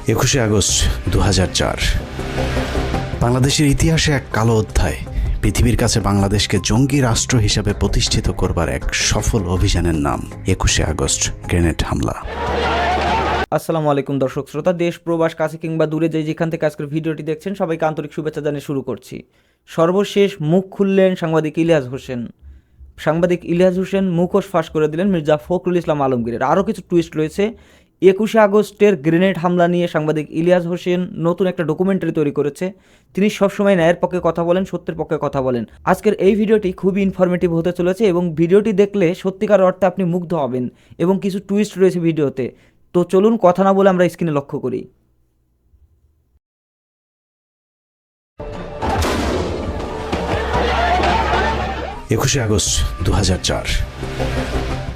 21শে August 2004 বাংলাদেশের ইতিহাসে এক কালো অধ্যায়। পৃথিবীর কাছে বাংলাদেশকে জঙ্গি রাষ্ট্র হিসেবে প্রতিষ্ঠিত করবার এক সফল অভিযানের নাম 21শে আগস্ট গ্রেনেড হামলা। আসসালামু আলাইকুম দর্শক শ্রোতা, দেশ প্রবাস কাছে কিংবা দূরে যেখান থেকে আজকের ভিডিওটি দেখছেন সবাইকে আন্তরিক শুভেচ্ছা জানিয়ে শুরু করছি। সর্বশেষ মুখ খুললেন সাংবাদিক ইলিয়াস হোসেন। সাংবাদিক ইলিয়াস হোসেন মুখোশ ফাঁস করে দিলেন মির্জা ফখরুল ইসলাম আলমগীরের। আরও কিছু টুইস্ট রয়েছে। 21শে আগস্টের গ্রেনেড হামলা নিয়ে সাংবাদিক ইলিয়াস হোসেন নতুন একটা ডকুমেন্টারি তৈরি করেছে। তিনি সবসময় ন্যায়ের পক্ষে কথা বলেন, সত্যের পক্ষে কথা বলেন। আজকের এই ভিডিওটি খুবই ইনফরমেটিভ হতে চলেছে এবং ভিডিওটি দেখলে সত্যিকার অর্থে আপনি মুগ্ধ হবেন এবং কিছু টুইস্ট রয়েছে ভিডিওতে। তো চলুন কথা না বলে আমরা স্ক্রিনে লক্ষ্য করি। একুশে আগস্ট 2004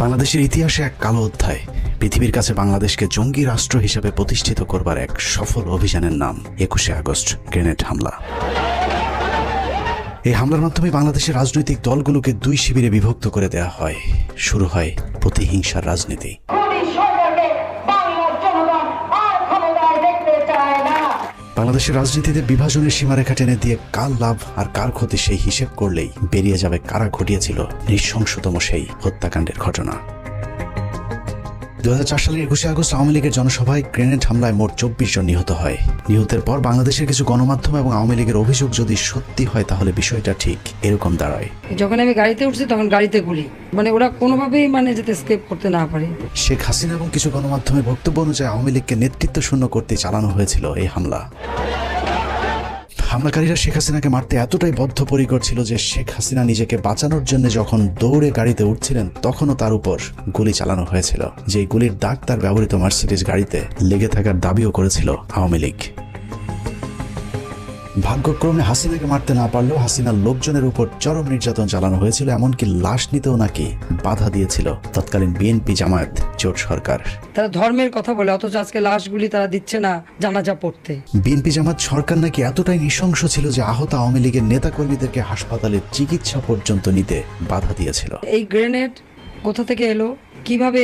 বাংলাদেশের ইতিহাসে এক কালো অধ্যায়। পৃথিবীর কাছে বাংলাদেশকে জঙ্গি রাষ্ট্র হিসেবে প্রতিষ্ঠিত করবার এক সফল অভিযানের নাম 21শে আগস্ট গ্রেনেড হামলা। এই হামলার মাধ্যমে বাংলাদেশের রাজনৈতিক দলগুলোকে দুই শিবিরে বিভক্ত করে দেওয়া হয়। শুরু হয় প্রতিহিংসার রাজনীতি। বাংলাদেশের রাজনীতিতে বিভাজনের সীমারেখা টেনে দিয়ে কার লাভ আর কার ক্ষতি সেই হিসেব করলেই বেরিয়ে যাবে কারা ঘটিয়েছিল নৃশংসতম সেই হত্যাকাণ্ডের ঘটনা। 2004 সালের 21শে আগস্ট আওয়ামী লীগের জনসভায় গ্রেনেড হামলায় মোট 24 জন নিহত হয়। নিহতের পর বাংলাদেশের কিছু গণমাধ্যম এবং আওয়ামী লীগের অভিযোগ যদি সত্যি হয় তাহলে বিষয়টা ঠিক এরকম দাঁড়ায়। যখন আমি গাড়িতে উঠছি তখন গাড়িতে গুলি, ওরা কোনোভাবেই যাতে স্কেপ করতে না পারে। শেখ হাসিনা এবং কিছু গণমাধ্যমের বক্তব্য অনুযায়ী আওয়ামী লীগকে নেতৃত্ব শূন্য করতে চালানো হয়েছিল এই হামলা। হামলাকারীরা শেখ হাসিনাকে মারতে এতটাই বদ্ধপরিকর ছিল যে শেখ হাসিনা নিজেকে বাঁচানোর জন্য যখন দৌড়ে গাড়িতে উঠছিলেন তখনও তার উপর গুলি চালানো হয়েছিল। যে গুলির দাগ তার ব্যবহৃত মার্সিডিজ গাড়িতে লেগে থাকার দাবিও করেছিল আওয়ামী লীগ। ভাগ্যক্রমে হাসিনাকে মারতে না পারলেও হাসিনার লোকজনের উপর চরম নির্যাতন চালানো হয়েছিল, এমনকি লাশ নিতেও নাকি বাধা দিয়েছিল তৎকালীন বিএনপি জামায়াত জোট সরকার। তারা ধর্মের কথা বলে অথচ আজকে লাশগুলি তারা দিচ্ছে না জানাজা পড়তে। বিএনপি জামায়াত সরকার নাকি এতটাই নৃশংস ছিল যে আহত আওয়ামী লীগের নেতাকর্মীদেরকে হাসপাতালে চিকিৎসা পর্যন্ত নিতে বাধা দিয়েছিল। এই গ্রেনেড কোথা থেকে এলো, কিভাবে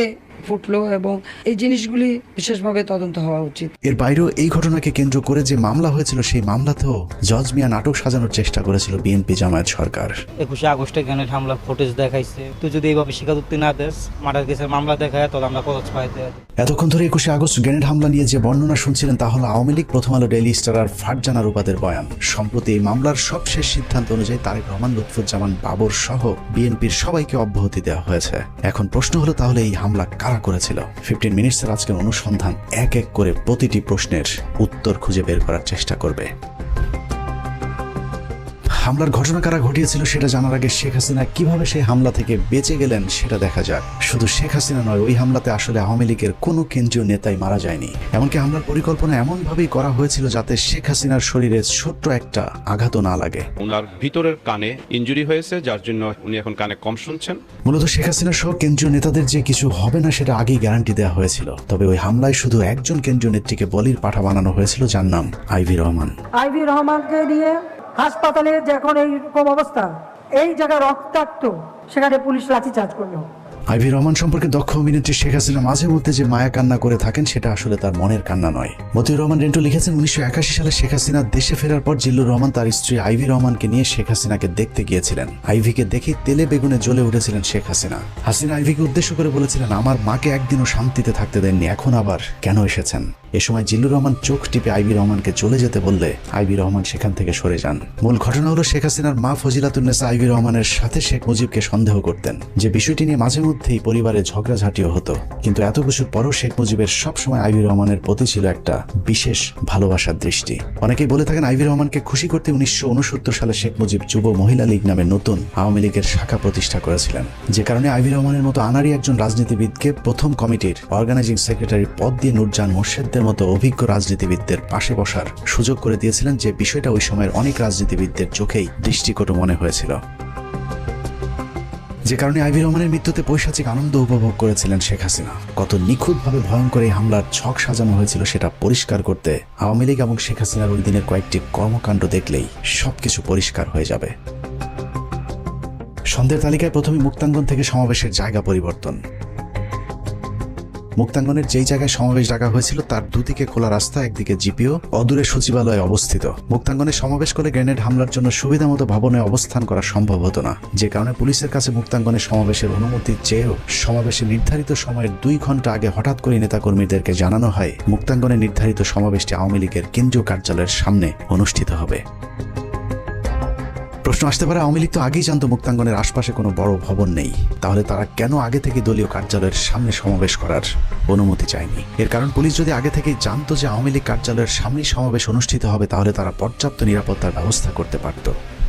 ফুটলো এবং এই জিনিসগুলি বিশেষভাবে তদন্ত হওয়া উচিত। এর বাইরেও এই ঘটনাকে কেন্দ্র করে যে মামলা হয়েছিল সেই মামলাতেও জজ মিয়া নাটক সাজানোর চেষ্টা করেছিল বিএনপি জামায়াত সরকার। 21শে আগস্টে গ্রেনেড হামলার ফুটেজ দেখাইছে, তুই যদি এইভাবে স্বীকারোক্তি না দেস, মার্ডার কেসের মামলা দেখায় তাহলে আমরা খরচ পাইতে। এতক্ষণ ধরে 21শে আগস্ট গ্রেনেড হামলা নিয়ে যে বর্ণনা শুনছিলেন তা হলো আওয়ামী লীগ, প্রথম আলো, ডেইলি স্টার আর ফারজানা রূপাদের বয়ান। সম্প্রতি এই মামলার সবশেষ সিদ্ধান্ত অনুযায়ী তারেক রহমান, লুৎফুজ্জামান বাবর সহ বিএনপির সবাইকে অব্যাহতি দেওয়া হয়েছে। এখন প্রশ্ন হলো তাহলে এই হামলা কারা করেছিল? 15 মিনিটসের আজকের অনুসন্ধান এক এক করে প্রতিটি প্রশ্নের উত্তর খুঁজে বের করার চেষ্টা করবে। হামলার ঘটনা কারা ঘটিয়েছিল সেটা জানার আগে শেখ হাসিনা কিভাবে সেই হামলা থেকে বেঁচে গেলেন সেটা দেখা যাক। শুধু শেখ হাসিনা নয়, ওই হামলাতে আসলে আওয়ামী লীগের কোনো কেন্দ্রীয় নেতাই মারা যায়নি। এমনকি হামলার পরিকল্পনা এমনভাবেই করা হয়েছিল যাতে শেখ হাসিনার শরীরে ছোট্ট একটা আঘাতও না লাগে। ওনার ভিতরের কানে ইনজুরি হয়েছে, যার জন্য উনি এখন কানে কম শুনছেন। মূলত শেখ হাসিনা সহ কেন্দ্রীয় নেতাদের যে কিছু হবে না সেটা আগেই গ্যারান্টি দেওয়া হয়েছিল। তবে ওই হামলায় শুধু একজন কেন্দ্রীয় নেত্রীকে বলির পাঠা বানানো হয়েছিল, যার নাম আইভি রহমান। আইভি রহমানকে নিয়ে হাসপাতালে যখন এইরকম অবস্থা, এই জায়গা রক্তাক্ত, সেখানে পুলিশ লাঠিচার্জ করলো। আইভি রহমান সম্পর্কে দক্ষ অভিনেত্রী শেখ হাসিনা মাঝে মধ্যে যে মায়া কান্না করে থাকেন সেটা আসলে তার মনের কান্না নয়। মতিউর রহমান রেন্টু লিখেছেন, 1981 সালে শেখ হাসিনা দেশে ফেরার পর জিল্লুর রহমান তার স্ত্রী আইভি রহমানকে নিয়ে শেখ হাসিনাকে দেখতে গিয়েছিলেন। আইভিকে দেখে তেলে বেগুনে জ্বলে উঠেছিলেন শেখ হাসিনা। হাসিনা আইভিকে উদ্দেশ্য করে বলেছিলেন, আমার মাকে একদিনও শান্তিতে থাকতে দেননি, এখন আবার কেন এসেছেন? এ সময় জিল্লুর রহমান চোখ টিপে আইভি রহমানকে চলে যেতে বললে আইভি রহমান সেখান থেকে সরে যান। মূল ঘটনা হলো শেখ হাসিনার মা ফজিলাতুন্নেসা আইভি রহমানের সাথে শেখ মুজিবকে সন্দেহ করতেন, যে বিষয়টি নিয়ে মাঝে মধ্যেই পরিবারে ঝগড়াঝাটিও হতো। কিন্তু এত কিছুর পরও শেখ মুজিবের সবসময় আইভি রহমানের প্রতি ছিল একটা বিশেষ ভালোবাসার দৃষ্টি। অনেকেই বলে থাকেন আইভি রহমানকে খুশি করতে 1969 সালে শেখ মুজিব যুব মহিলা লীগ নামে নতুন আওয়ামী লীগের শাখা প্রতিষ্ঠা করেছিলেন, যে কারণে আইভি রহমানের মতো আনাড়ি একজন রাজনীতিবিদকে প্রথম কমিটির অর্গানাইজিং সেক্রেটারি পদ দিয়ে নূরজাহান মোর্শেদদের মতো অভিজ্ঞ রাজনীতিবিদদের পাশে বসার সুযোগ করে দিয়েছিলেন, যে বিষয়টা ওই সময়ের অনেক রাজনীতিবিদদের চোখেই দৃষ্টিকটু মনে হয়েছিল। যে কারণে আইভি রহমানের মৃত্যুতে পৈশাচিক আনন্দ উপভোগ করেছিলেন শেখ হাসিনা। কত নিখুঁতভাবে ভয়ঙ্কর এই হামলার ছক সাজানো হয়েছিল সেটা পরিষ্কার করতে আওয়ামী লীগ এবং শেখ হাসিনার ওই দিনের কয়েকটি কর্মকাণ্ড দেখলেই সবকিছু পরিষ্কার হয়ে যাবে। সন্ধ্যের তালিকায় প্রথমে মুক্তাঙ্গন থেকে সমাবেশের জায়গা পরিবর্তন। মুক্তাঙ্গনের যেই জায়গায় সমাবেশ ডাকা হয়েছিল তার দুদিকে খোলা রাস্তা, একদিকে জিপিও, অদূরে সচিবালয় অবস্থিত। মুক্তাঙ্গনে সমাবেশ করে গ্রেনেড হামলার জন্য সুবিধা মতো ভবনে অবস্থান করা সম্ভব হতো না, যে কারণে পুলিশের কাছে মুক্তাঙ্গনে সমাবেশের অনুমতি চেয়েও সমাবেশের নির্ধারিত সময়ের 2 ঘন্টা আগে হঠাৎ করে নেতাকর্মীদেরকে জানানো হয় মুক্তাঙ্গনে নির্ধারিত সমাবেশটি আওয়ামী লীগের কেন্দ্রীয় কার্যালয়ের সামনে অনুষ্ঠিত হবে। প্রশ্ন আসতে পারে, আওয়ামী লীগ তো আগেই জানতো মুক্তাঙ্গনের আশপাশে কোনো বড় ভবন নেই, তাহলে তারা কেন আগে থেকে দলীয় কার্যালয়ের সামনে সমাবেশ করার অনুমতি চায়নি? এর কারণ, পুলিশ যদি আগে থেকেই জানতো যে আওয়ামী লীগ কার্যালয়ের সামনেই সমাবেশ অনুষ্ঠিত হবে, তাহলে তারা পর্যাপ্ত নিরাপত্তার ব্যবস্থা করতে পারত।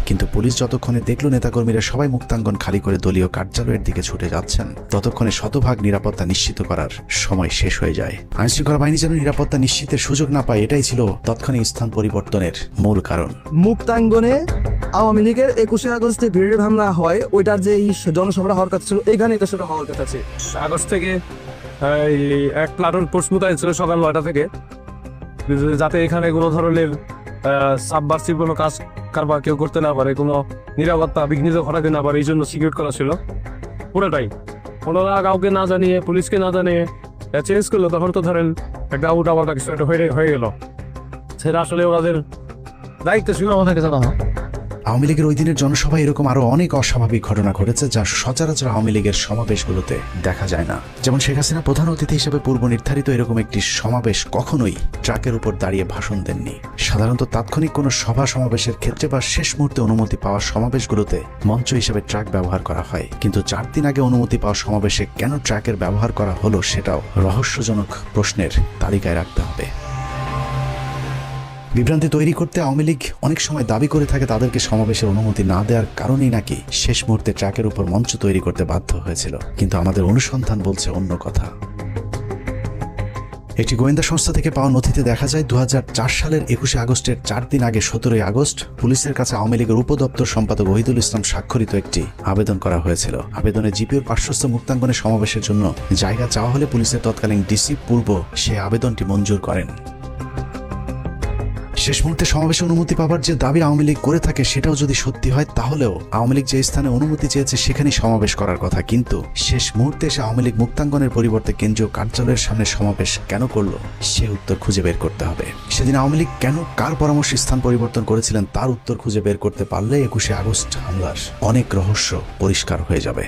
কিন্তু পুলিশ যতক্ষণে দেখলো নেতাকর্মীরা সবাই মুক্তাঙ্গন খালি করে দলীয় কার্যালয়ের দিকে ছুটে যাচ্ছেন, ততক্ষণে শতভাগ নিরাপত্তা নিশ্চিত করার সময় শেষ হয়ে যায়। আইনশৃঙ্খলা বাহিনী যেন নিরাপত্তা নিশ্চিতের সুযোগ না পায়, এটাই ছিল তৎক্ষণিক স্থান পরিবর্তনের মূল কারণ। মুক্তাঙ্গনে আওয়ামী লীগের 21শে আগস্টে গ্রেনেড হামলা হয়, ওইটার যে জনসভা হওয়ার কথা ছিল, এখানে এটা সেটা হওয়ার কথা ছিল। আগস্ট থেকে এক প্লাটুন ফোর্স মোতায়েন ছিল সকাল 9টা থেকে, যাতে এখানে কোনো ধরনের সাবভার্সিভ কোনো কাজ কারবার কেউ করতে না পারে, কোনো নিরাপত্তা বিঘ্নিত ঘটাতে না পারে, এই জন্য সিকিউর করা ছিল পুরোটাই। ওনারা কাউকে না জানিয়ে, পুলিশকে না জানিয়ে চেঞ্জ করলো, তখন তো ধরেন একটা আউট আবার কিছু একটা হয়ে গেল। সেটা আসলে ওনাদের দায়িত্ব ছিল আমাদেরকে জানানো। আওয়ামী লীগের ওই দিনের জনসভায় এরকম আরো অনেক অস্বাভাবিক ঘটনা ঘটেছে, যা সচরাচর আওয়ামী লীগের সমাবেশগুলোতে দেখা যায় না। যেমন শেখ হাসিনা প্রধান অতিথি হিসেবে পূর্ব নির্ধারিত এরকম একটি সমাবেশ কখনোই ট্রাকের উপর দাঁড়িয়ে ভাষণ দেননি। সাধারণত তাৎক্ষণিক কোনো সভা সমাবেশের ক্ষেত্রে বা শেষ মুহূর্তে অনুমতি পাওয়া সমাবেশগুলোতে মঞ্চ হিসেবে ট্রাক ব্যবহার করা হয়, কিন্তু 4 দিন আগে অনুমতি পাওয়া সমাবেশে কেন ট্রাকের ব্যবহার করা হলো, সেটাও রহস্যজনক প্রশ্নের তালিকায় রাখতে হবে। বিভ্রান্তি তৈরি করতে আওয়ামী লীগ অনেক সময় দাবি করে থাকে তাদেরকে সমাবেশের অনুমতি না দেওয়ার কারণেই নাকি শেষ মুহূর্তে ট্রাকের উপর মঞ্চ তৈরি করতে বাধ্য হয়েছিল, কিন্তু আমাদের অনুসন্ধান বলছে অন্য কথা। একটি গোয়েন্দা সংস্থা থেকে পাওয়া নথিতে দেখা যায় 2004 সালের 21শে আগস্টের 4 দিন আগে 17ই আগস্ট পুলিশের কাছে আওয়ামী লীগের উপদপ্তর সম্পাদক ওহিদুল ইসলাম স্বাক্ষরিত একটি আবেদন করা হয়েছিল। আবেদনে জিপিওর পার্শ্বস্থ মুক্তাঙ্গনে সমাবেশের জন্য জায়গা চাওয়া হলে পুলিশের তৎকালীন ডিসি পূর্ব সে আবেদনটি মঞ্জুর করেন। শেষ মুহূর্তে সমাবেশে অনুমতি পাবার যে দাবি আওয়ামী লীগ করে থাকে, সেটাও যদি সত্যি হয়, তাহলেও আওয়ামী লীগ যে স্থানে অনুমতি চেয়েছে সেখানেই সমাবেশ করার কথা, কিন্তু শেষ মুহূর্তে এসে আওয়ামী লীগ মুক্তাঙ্গনের পরিবর্তে কেন্দ্রীয় কার্যালয়ের সামনে সমাবেশ কেন করলো, সে উত্তর খুঁজে বের করতে হবে। সেদিন আওয়ামী লীগ কেন কার পরামর্শে স্থান পরিবর্তন করেছিলেন, তার উত্তর খুঁজে বের করতে পারলে 21শে আগস্ট হামলার অনেক রহস্য পরিষ্কার হয়ে যাবে।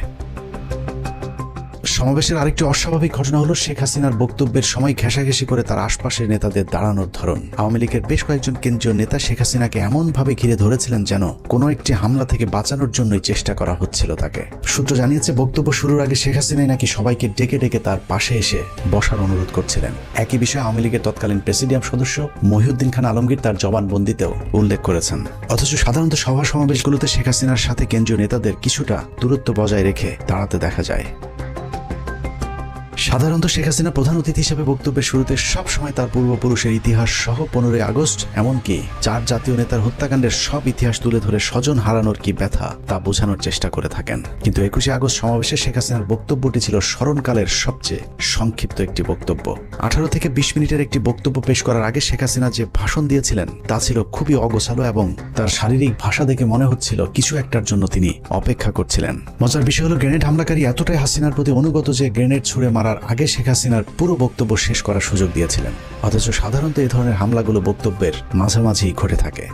সমাবেশের আরেকটি অস্বাভাবিক ঘটনা হলো শেখ হাসিনার বক্তব্যের সময় ঘেঁষাঘেঁষি করে তার আশপাশের নেতাদের দাঁড়ানোর ধরন। আওয়ামী লীগের বেশ কয়েকজন কেন্দ্রীয় নেতা শেখ হাসিনাকে এমনভাবে ঘিরে ধরেছিলেন যেন কোনো একটি হামলা থেকে বাঁচানোর জন্যই চেষ্টা করা হচ্ছিল তাকে। সূত্র জানিয়েছে, বক্তব্য শুরুর আগে শেখ হাসিনাই নাকি সবাইকে ডেকে ডেকে তার পাশে এসে বসার অনুরোধ করছিলেন। একই বিষয়ে আওয়ামী লীগের তৎকালীন প্রেসিডিয়াম সদস্য মহিউদ্দিন খান আলমগীর তার জবানবন্দিতেও উল্লেখ করেছেন। অথচ সাধারণত সভা সমাবেশগুলোতে শেখ হাসিনার সাথে কেন্দ্রীয় নেতাদের কিছুটা দূরত্ব বজায় রেখে দাঁড়াতে দেখা যায়। সাধারণত শেখ হাসিনা প্রধান অতিথি হিসেবে বক্তব্যের শুরুতে সবসময় তার পূর্বপুরুষের ইতিহাস সহ 15ই আগস্ট, এমনকি 4 জাতীয় নেতার হত্যাকাণ্ডের সব ইতিহাস তুলে ধরে স্বজন হারানোর কি ব্যথা তা বোঝানোর চেষ্টা করে থাকেন। কিন্তু 21শে আগস্ট সমাবেশে শেখ হাসিনার বক্তব্যটি ছিল স্মরণকালের সবচেয়ে সংক্ষিপ্ত একটি বক্তব্য। 18 থেকে 20 মিনিটের একটি বক্তব্য পেশ করার আগে শেখ হাসিনা যে ভাষণ দিয়েছিলেন তা ছিল খুবই অগোছালো, এবং তার শারীরিক ভাষা দেখে মনে হচ্ছিল কিছু একটার জন্য তিনি অপেক্ষা করছিলেন। মজার বিষয় হলো, গ্রেনেড হামলাকারী এতটাই হাসিনার প্রতি অনুগত যে গ্রেনেড ছুড়ে মারার আগে শেখ হাসিনার পুরো বক্তব্য শেষ করার সুযোগ দিয়েছিলেন। অথচ সাধারণত এই ধরনের হামলাগুলো বক্তব্যের মাঝামাঝি ঘটে থাকে।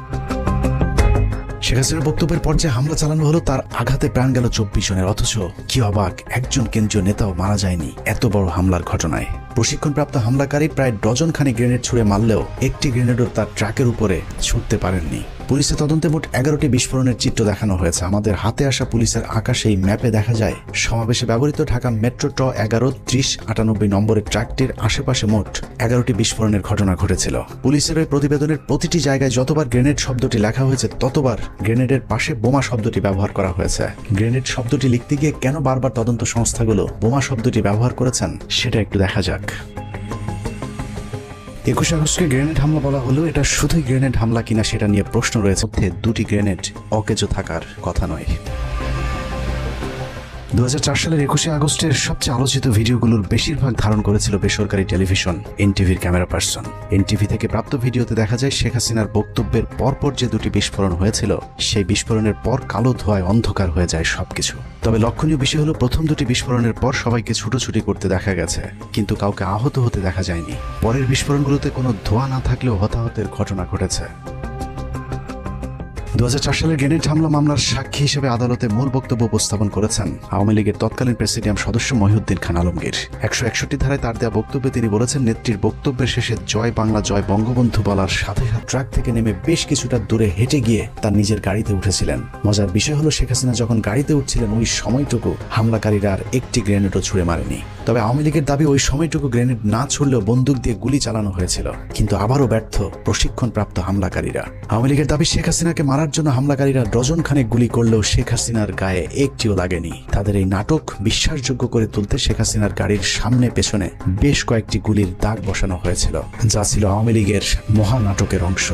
শেখ হাসিনার বক্তব্যের পর যে হামলা চালানো হলো তার আঘাতে প্রাণ গেল 24 জনের, অথচ কি অবাক, একজন কেন্দ্রীয় নেতাও মারা যায়নি এত বড় হামলার ঘটনায়। প্রশিক্ষণপ্রাপ্ত হামলাকারী প্রায় ডজনখানি গ্রেনেড ছুড়ে মারলেও একটি গ্রেনেডও তার ট্রাকের উপরে ছুটতে পারেননি। পুলিশের তদন্তে মোট 11টি বিস্ফোরণের চিত্র দেখানো হয়েছে। আমাদের হাতে আসা পুলিশের আকাশে এই ম্যাপে দেখা যায় সমাবেশে ব্যবহৃত ঢাকা মেট্রো ট 11-30-98 নম্বরের ট্রাকটির আশেপাশে মোট 11টি বিস্ফোরণের ঘটনা ঘটেছিল। পুলিশের ওই প্রতিবেদনের প্রতিটি জায়গায় যতবার গ্রেনেড শব্দটি লেখা হয়েছে ততবার গ্রেনেডের পাশে বোমা শব্দটি ব্যবহার করা হয়েছে। গ্রেনেড শব্দটি লিখতে গিয়ে কেন বারবার তদন্ত সংস্থাগুলো বোমা শব্দটি ব্যবহার করেছেন সেটা একটু দেখা যাক। 21 আগস্টকে গ্রেনেড হামলা বলা হলেও এটা শুধুই গ্রেনেড হামলা কিনা সেটা নিয়ে প্রশ্ন রয়েছে। 2টি গ্রেনেড অকেজো থাকার কথা নয়। 2004 সালের 21শে আগস্টের সবচেয়ে আলোচিত ভিডিওগুলোর বেশিরভাগ ধারণ করেছিল বেসরকারি টেলিভিশন এনটিভির ক্যামেরা পার্সন। এনটিভি থেকে প্রাপ্ত ভিডিওতে দেখা যায় শেখ হাসিনার বক্তব্যের পরপর যে দুটি বিস্ফোরণ হয়েছিল, সেই বিস্ফোরণের পর কালো ধোঁয়ায় অন্ধকার হয়ে যায় সবকিছু। তবে লক্ষণীয় বিষয় হলো প্রথম দুটি বিস্ফোরণের পর সবাইকে ছুটোছুটি করতে দেখা গেছে, কিন্তু কাউকে আহত হতে দেখা যায়নি। পরের বিস্ফোরণগুলোতে কোনো ধোঁয়া না থাকলেও হতাহতের ঘটনা ঘটেছে। 2004 সালের গ্রেনেড হামলা মামলার সাক্ষী হিসেবে আদালতে মূল বক্তব্য উপস্থাপন করেছেন আওয়ামী লীগের তৎকালীন প্রেসিডিয়াম সদস্য মহিউদ্দিন খান আলমগীর। 161 ধারায় তার দেওয়া বক্তব্যে তিনি বলেছেন, নেত্রীর বক্তব্যের শেষে জয় বাংলা জয় বঙ্গবন্ধু বলার সাথে সাথে ট্রাক থেকে নেমে বেশ কিছুটা দূরে হেঁটে গিয়ে তার নিজের গাড়িতে উঠেছিলেন। মজার বিষয় হলো শেখ হাসিনা যখন গাড়িতে উঠছিলেন ওই সময়টুকু হামলাকারীরা আর একটি গ্রেনেডও ছুড়ে মারেনি। তবে আওয়ামী লীগের দাবি ওই সময়টুকু গ্রেনেড না ছুড়লেও বন্দুক দিয়ে গুলি চালানো হয়েছিল, কিন্তু আবারও ব্যর্থ প্রশিক্ষণপ্রাপ্ত হামলাকারীরা। আওয়ামী লীগের দাবি শেখ হাসিনাকে মারার জন্য হামলাকারীরা ডজন খানেক গুলি করলেও শেখ হাসিনার গায়ে একটিও লাগেনি। তাদের এই নাটক বিশ্বাসযোগ্য করে তুলতে শেখ হাসিনার গাড়ির সামনে পেছনে বেশ কয়েকটি গুলির দাগ বসানো হয়েছিল, যা ছিল আওয়ামী লীগের মহানাটকের অংশ।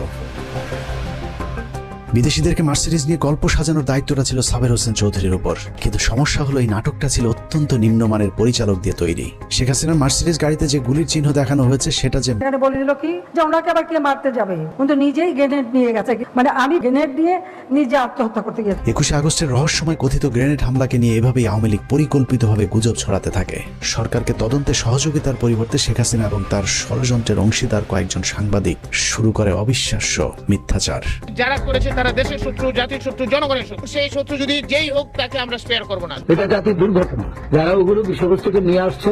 বিদেশিদেরকে মার্সিডিজ নিয়ে গল্প সাজানোর দায়িত্বটা ছিল সাবের হোসেন চৌধুরীর উপর, কিন্তু সমস্যা হলো এই নাটকটা ছিল অত্যন্ত নিম্নমানের পরিচালক দিয়ে তৈরি। শেখ হাসিনার মার্সিডিজ গাড়িতে যে গুলির চিহ্ন দেখানো হয়েছে সেটা যে এখানে বলে দিল কি যে ওনাকে আবার কে মারতে যাবে, কিন্তু নিজেই গ্রেনেড নিয়ে গেছে, মানে আমি গ্রেনেড দিয়ে নিজে আত্মহত্যা করতে গেছি। 21শে আগস্টের রহস্যময় কথিত গ্রেনেড হামলাকে নিয়ে এভাবেই আওয়ামী লীগ পরিকল্পিতভাবে গুজব ছড়াতে থাকে। সরকারকে তদন্তে সহযোগিতার পরিবর্তে শেখ হাসিনা এবং তার ষড়যন্ত্রের অংশীদার কয়েকজন সাংবাদিক শুরু করে অবিশ্বাস্য মিথ্যাচার। যারা করেছে তারা দেশের শত্রু, জাতির শত্রু, জনগণের শত্রু। সেই শত্রু যদি যেই হোক তাকে আমরা স্পেয়ার করব না। এটা জাতির দুর্ঘটনা। যারা ওগুলো বিষয়বস্তুকে নিয়ে আসছে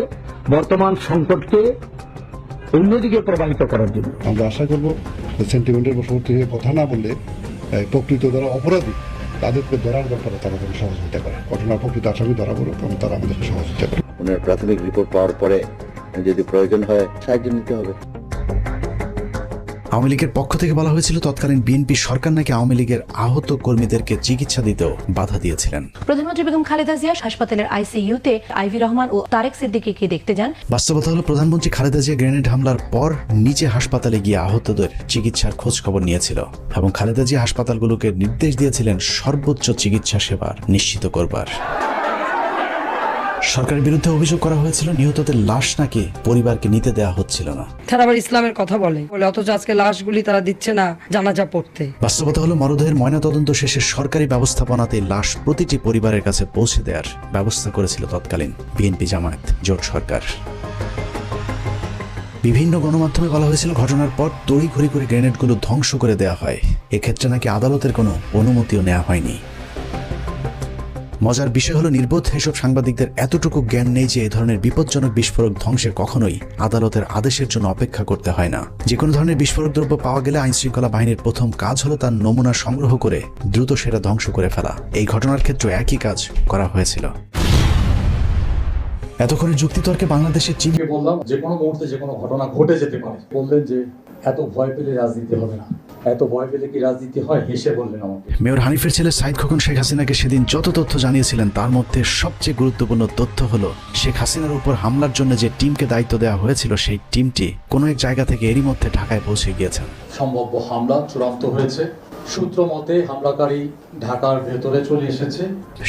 বর্তমান সংকটকে অন্যদিকে প্রবাহিত করার জন্য, আমরা আশা করব সেন্টিমেন্টের বশবর্তী হয়ে কথা না বললে প্রকৃত যারা অপরাধী তাদেরকে ধরার ব্যাপারে তারা যেন সহযোগিতা করে, ঘটনার প্রকৃত আসামি ধরা পড়ুক এবং তারা আমাদেরকে সহযোগিতা করে। ওনার প্রাথমিক রিপোর্ট পাওয়ার পরে যদি প্রয়োজন হয় সাহায্য নিতে হবে। আওয়ামী লীগের পক্ষ থেকে বলা হয়েছিল তৎকালীন বিএনপি সরকার নাকি আওয়ামী লীগের আহত কর্মীদেরকে চিকিৎসা দিতেও বাধা দিয়েছিলেন। প্রধানমন্ত্রী বেগম খালেদা জিয়া হাসপাতালের আইসিইউতে আইভি রহমান ও তারেক সিদ্দিকীকে দেখতে যান। বাস্তবতা হলো প্রধানমন্ত্রী খালেদা জিয়া গ্রেনেড হামলার পর নিজে হাসপাতালে গিয়ে আহতদের চিকিৎসার খোঁজ খবর নিয়েছিল এবং খালেদা জিয়া হাসপাতালগুলোকে নির্দেশ দিয়েছিলেন সর্বোচ্চ চিকিৎসা সেবার নিশ্চিত করবার। সরকারের বিরুদ্ধে অভিযোগ করা হয়েছিল নিহতদের লাশ নাকি পরিবারকে নিতে দেওয়া হচ্ছিল না। তারা আবার ইসলামের কথা বলে, অথচ আজকে লাশগুলি তারা দিচ্ছে না জানাজা পড়তে। বাস্তবতা হলো মরদেহের ময়নাতদন্ত শেষে সরকারি ব্যবস্থাপনাতে লাশ প্রতিটি পরিবারের কাছে পৌঁছে দেওয়ার ব্যবস্থা করেছিল তৎকালীন বিএনপি জামায়াত জোট সরকার। বিভিন্ন গণমাধ্যমে বলা হয়েছিল ঘটনার পর তড়িঘড়ি করে গ্রেনেডগুলো ধ্বংস করে দেওয়া হয়। এক্ষেত্রে নাকি আদালতের কোনো অনুমতিও নেওয়া হয়নি। মজার বিষয় হলো নির্বোধ এসব সাংবাদিকদের এতটুকু জ্ঞান নেই যে এ ধরনের বিপজ্জনক বিস্ফোরক ধ্বংসে কখনোই আদালতের আদেশের জন্য অপেক্ষা করতে হয় না। যে কোনো ধরনের বিস্ফোরক দ্রব্য পাওয়া গেলে আইনশৃঙ্খলা বাহিনীর প্রথম কাজ হলো তার নমুনা সংগ্রহ করে দ্রুত সেটা ধ্বংস করে ফেলা। এই ঘটনার ক্ষেত্রে একই কাজ করা হয়েছিল। এতক্ষণের যুক্তিতর্কে বাংলাদেশের চীনকে বললাম যে কোনো মুহূর্তে যে কোনো ঘটনা ঘটে যেতে পারে। বললেন যে এত ভয় পেলে রাজনীতি হবে না। এত ভয় পেলে কি রাজনীতি হয়? হেসে বললেন আমাকে। মেয়র হানিফের ছেলে সাইদ খোকন শেখ হাসিনাকে সেদিন যত তথ্য জানিয়েছিলেন তার মধ্যে সবচেয়ে গুরুত্বপূর্ণ তথ্য হলো শেখ হাসিনার উপর হামলার জন্য যে টিমকে দায়িত্ব দেওয়া হয়েছিল সেই টিমটি কোনো এক জায়গা থেকে এরই মধ্যে ঢাকায় পৌঁছে গিয়েছেন। সম্ভাব্য হামলা চূড়ান্ত হয়েছে। সূত্র মতে হামলাকারী ঢাকার ভেতরে চলে এসেছে।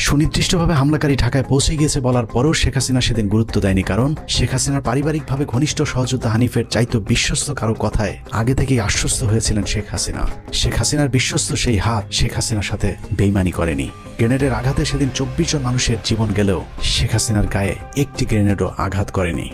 সুনির্দিষ্টভাবে হামলাকারী ঢাকায় পৌঁছে গিয়েছে বলার পরেও শেখ হাসিনা সেদিন গুরুত্ব দেয়নি, কারণ শেখ হাসিনার পারিবারিকভাবে ঘনিষ্ঠ সহযোদ্ধা হানিফের চাইতো বিশ্বস্ত কারো কথায় আগে থেকেই আশ্বস্ত হয়েছিলেন শেখ হাসিনা। শেখ হাসিনার বিশ্বস্ত সেই হাত শেখ হাসিনার সাথে বেইমানি করেনি। গ্রেনেডের আঘাতে সেদিন 24 জন মানুষের জীবন গেলেও শেখ হাসিনার গায়ে একটি গ্রেনেডও আঘাত করেনি।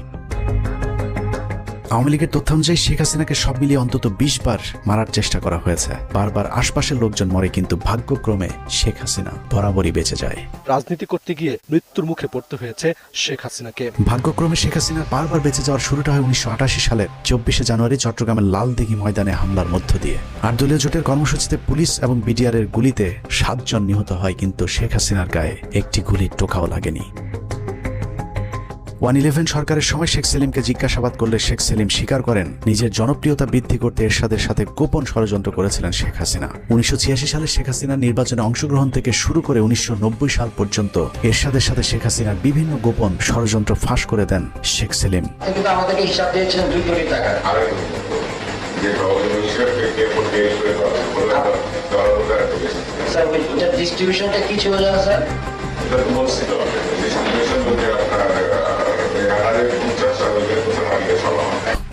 আওয়ামী লীগের তথ্য অনুযায়ী শেখ হাসিনাকে সব মিলিয়ে অন্তত 20 বার মারার চেষ্টা করা হয়েছে। বারবার আশপাশের লোকজন মরে, কিন্তু ভাগ্যক্রমে শেখ হাসিনা বরাবরই বেঁচে যায়। রাজনীতি করতে গিয়ে মৃত্যুর মুখে পড়তে হয়েছে শেখ হাসিনাকে। ভাগ্যক্রমে শেখ হাসিনার বারবার বেঁচে যাওয়ার শুরুটা হয় 1988 সালের 24শে জানুয়ারি চট্টগ্রামের লালদিঘি ময়দানে হামলার মধ্য দিয়ে। 8 দলীয় জোটের কর্মসূচিতে পুলিশ এবং বিডিআর এর গুলিতে 7 জন নিহত হয়, কিন্তু শেখ হাসিনার গায়ে একটি গুলির টোকাও লাগেনি। 111 সরকারের সময় শেখ সেলিমকে জিজ্ঞাসাবাদ করলে শেখ সেলিম স্বীকার করেন নিজের জনপ্রিয়তা বৃদ্ধি করতে এরশাদের সাথে গোপন ষড়যন্ত্র করেছিলেন শেখ হাসিনা। 1986 সালে শেখ হাসিনার নির্বাচনে অংশগ্রহণ থেকে শুরু করে 1990 সাল পর্যন্ত এরশাদের সাথে শেখ হাসিনার বিভিন্ন গোপন ষড়যন্ত্র ফাঁস করে দেন শেখ সেলিম। আমাদেরকে হিসাব দিয়েছেন 2 কোটি টাকা। স্যার ডিস্ট্রিবিউশনটা কি ছিল জানেন স্যার?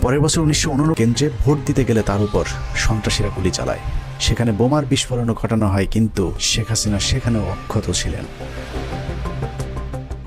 পরের বছর 1989 কেন্দ্রে ভোট দিতে গেলে তার উপর সন্ত্রাসীরা গুলি চালায়। সেখানে বোমার বিস্ফোরণও ঘটানো হয়, কিন্তু শেখ হাসিনা সেখানেও অক্ষত ছিলেন।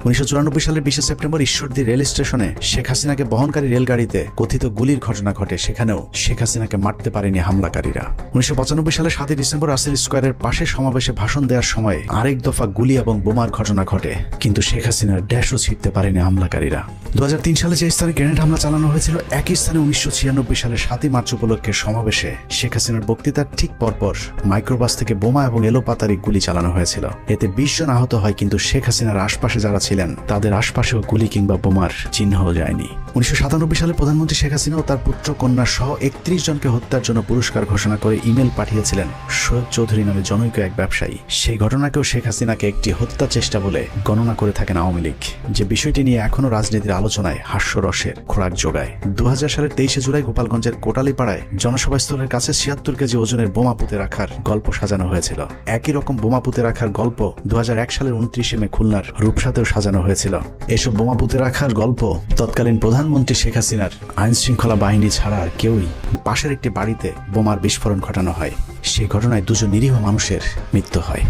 1994 সালের 20 সেপ্টেম্বর ঈশ্বরদী রেল স্টেশনে শেখ হাসিনাকে বহনকারী রেলগাড়িতে কথিত গুলির ঘটনা ঘটে। সেখানেও শেখ হাসিনাকে মারতে পারেনি হামলাকারীরা। 1995 সালের 7 ডিসেম্বর রাসেল স্কয়ারের পাশে সমাবেশে ভাষণ দেওয়ার সময় আরেক দফা গুলি এবং বোমার ঘটনা ঘটে, কিন্তু শেখ হাসিনার ড্যাশও ছিঁড়তে পারেনি হামলাকারীরা। 2003 সালে যে স্থানে গ্রেনেড হামলা চালানো হয়েছিল, একই স্থানে 1996 সালের 7 মার্চ উপলক্ষে সমাবেশে শেখ হাসিনার বক্তৃতার ঠিক পরপর মাইক্রোবাস থেকে বোমা এবং এলোপাতারি গুলি চালানো হয়েছিল। এতে 20 জন আহত হয়, কিন্তু শেখ হাসিনার আশপাশে যারা ছিলেন তাদের আশপাশেও গুলি কিংবা বোমার চিহ্নও যায়নি। 1997 সালে প্রধানমন্ত্রী শেখ হাসিনা ও তার পুত্র কন্যা সহ 31 জনকে হত্যার জন্য পুরস্কার ঘোষণা করে ইমেল পাঠিয়েছিলেন সৈয়দ চৌধুরী নামে জনৈক এক ব্যবসায়ী। সেই ঘটনাকেও শেখ হাসিনাকে একটি হত্যা চেষ্টা বলে গণনা করে থাকেন আওয়ামী লীগ, যে বিষয়টি নিয়ে এখনো রাজনীতির আলোচনায় হাস্যরসের খোরাক যোগায়। 2000 সালের 23 জুলাই গোপালগঞ্জের কোটালীপাড়ায় জনসভাস্থলের কাছে 76 কেজি ওজনের বোমা পুঁতে রাখার গল্প সাজানো হয়েছিল। একই রকম বোমা পুঁতে রাখার গল্প 2001 সালের 29 মে খুলনার রূপসাতেও সাজানো হয়েছিল। এসব বোমা পুঁতে রাখার গল্প তৎকালীন প্রধানমন্ত্রী শেখ হাসিনার আইন শৃঙ্খলা বাহিনী ছাড়া আর কেউই। পাশের একটি বাড়িতে বোমার বিস্ফোরণ ঘটানো হয়। সেই ঘটনায় 2 জন নিরীহ মানুষের মৃত্যু হয়।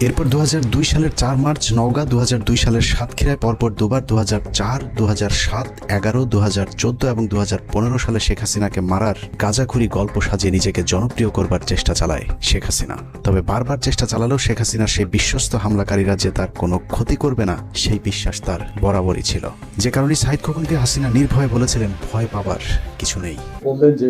এরপর 2002 সালের 4 মার্চ নওগাঁ, 2002 সালের সাতক্ষীরায় পরপর দুবার 2004, 2007, 11, 2014 এবং 2015 সালে শেখ হাসিনাকে মারার গাঁজাখুরি গল্প সাজিয়ে নিজেকে জনপ্রিয় করবার চেষ্টা চালায় শেখ হাসিনা। তবে বারবার চেষ্টা চালালেও শেখ হাসিনার সেই বিশ্বস্ত হামলাকারীরা যে তার কোনো ক্ষতি করবে না, সেই বিশ্বাস তার বরাবরই ছিল। যে কারণে সাইদ খোকনকে হাসিনা নির্ভয়ে বলেছিলেন, ভয় পাবার কিছু নেই। বললেন যে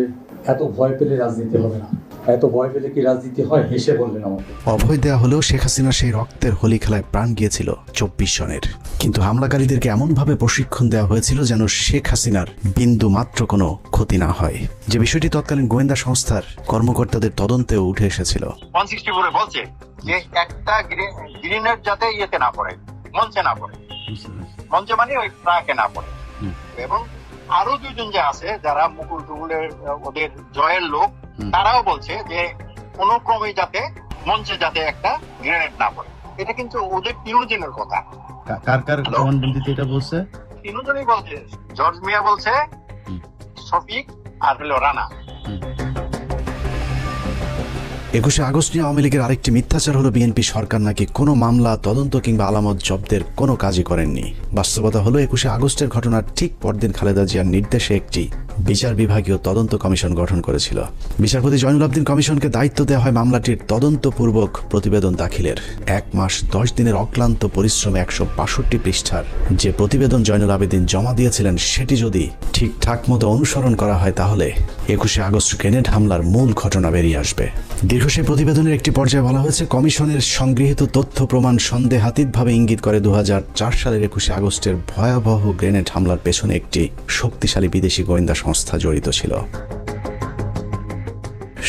এত ভয় পেলে রাজনীতি হবে না, এত ভয় পেলে কি রাজনীতি হয়, হেসে বললেন আমাকে। অভয় দেয়া হলেও শেখ হাসিনার সেই রক্তের হোলি খেলায় প্রাণ গিয়েছিল 24 জনের। কিন্তু হামলাকারীদেরকে এমনভাবে প্রশিক্ষণ দেওয়া হয়েছিল যেন শেখ হাসিনার বিন্দু মাত্র কোনো ক্ষতি না হয়, যে বিষয়টি তৎকালীন গোয়েন্দা সংস্থার কর্মকর্তাদের তদন্তেও উঠে এসেছিল। 164 বলছে যে একটা গ্রেনেড যাতে ইয়েতে না পড়ে, মঞ্চে না পড়ে, মঞ্চে মানে ওই ট্রাকে না পড়ে। এবং আরো 2 জন যে আছে যারা মুকুল টুকুলের ওদের জয়ের লোক, তারাও বলছে যে কোন ক্রমে যাতে মঞ্চে যাতে একটা গ্রেনেড না পড়ে। এটা কিন্তু ওদের 3 জনের কথা। কার কার জবানবন্দিতে এটা বলছে? 3 জনই বলছে, জর্জ মিয়া বলছে, শফিক আর হলো রানা। 21 আগস্ট নিয়ে আওয়ামী লীগের আরেকটি মিথ্যাচার হলো বিএনপি সরকার নাকি কোনো মামলা, তদন্ত কিংবা আলামত জব্দের কোনো কাজই করেননি। বাস্তবতা হলো 21 আগস্টের ঘটনার ঠিক পরদিন খালেদা জিয়ার নির্দেশে একটি বিচার বিভাগীয় তদন্ত কমিশন গঠন করেছিল। বিচারপতি জয়নুল আবদিন কমিশনকে দায়িত্ব দেওয়া হয় মামলাটির তদন্তপূর্বক প্রতিবেদন দাখিলের। 1 মাস 10 দিনের অক্লান্ত পরিশ্রমে 162 পৃষ্ঠার যে প্রতিবেদন জয়নুল আবেদিন জমা দিয়েছিলেন, সেটি যদি ঠিকঠাক মতো অনুসরণ করা হয় তাহলে 21 আগস্ট গ্রেনেড হামলার মূল ঘটনা বেরিয়ে আসবে। দীর্ঘ সেই প্রতিবেদনের একটি পর্যায়ে বলা হয়েছে, কমিশনের সংগৃহীত তথ্য প্রমাণ সন্দেহাতীতভাবে ইঙ্গিত করে 2004 সালের 21 আগস্টের ভয়াবহ গ্রেনেড হামলার পেছনে একটি শক্তিশালী বিদেশি গোয়েন্দা সংস্থা জড়িত ছিল।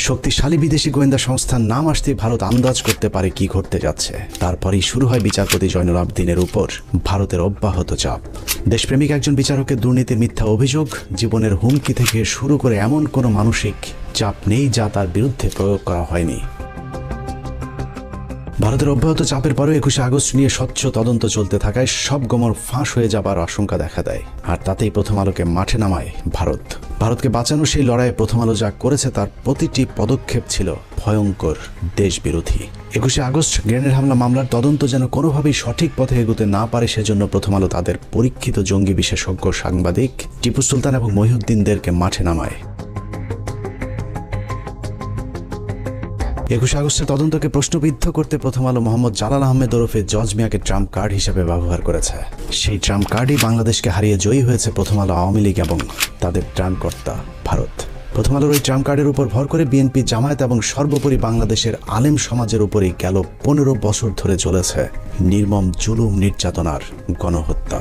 শক্তিশালী বিদেশি গোয়েন্দা সংস্থার নাম আসতে ভারত আন্দাজ করতে পারে কি ঘটতে যাচ্ছে। তারপরেই শুরু হয় বিচারপতি জয়নুল আবদিনের উপর ভারতের অব্যাহত চাপ। দেশপ্রেমিক একজন বিচারকের দুর্নীতির মিথ্যা অভিযোগ, জীবনের হুমকি থেকে শুরু করে এমন কোনো মানসিক চাপ নেই যা তার বিরুদ্ধে প্রয়োগ করা হয়নি। ভারতের অব্যাহত চাপের পরেও 21 আগস্ট নিয়ে স্বচ্ছ তদন্ত চলতে থাকায় সব গোমর ফাঁস হয়ে যাবার আশঙ্কা দেখা দেয়। আর তাতেই প্রথম আলোকে মাঠে নামায় ভারত। ভারতকে বাঁচানো সেই লড়াইয়ে প্রথম আলো যা করেছে তার প্রতিটি পদক্ষেপ ছিল ভয়ঙ্কর দেশবিরোধী। 21 আগস্ট গ্রেনেড হামলা মামলার তদন্ত যেন কোনোভাবেই সঠিক পথে এগোতে না পারে, সেজন্য প্রথম আলো তাদের পরীক্ষিত জঙ্গি বিশেষজ্ঞ সাংবাদিক টিপু সুলতান এবং মহিউদ্দিনদেরকে মাঠে নামায়। 21 আগস্টের তদন্তকে প্রশ্নবিদ্ধ করতে প্রথম আলো মোহাম্মদ জালাল আহমেদ ওরফে জর্জ মিয়াকে ট্রাম্প কার্ড হিসেবে ব্যবহার করেছে। সেই ট্রাম্প কার্ডই বাংলাদেশকে হারিয়ে জয়ী হয়েছে প্রথম আলো আওয়ামী লীগ এবং তাদের ত্রাণকর্তা ভারত। প্রথম আলোর ওই ট্রাম্প কার্ডের উপর ভর করে বিএনপি, জামায়াত এবং সর্বোপরি বাংলাদেশের আলেম সমাজের উপরই গেল 15 বছর ধরে চলেছে নির্মম জুলুম, নির্যাতনার গণহত্যা।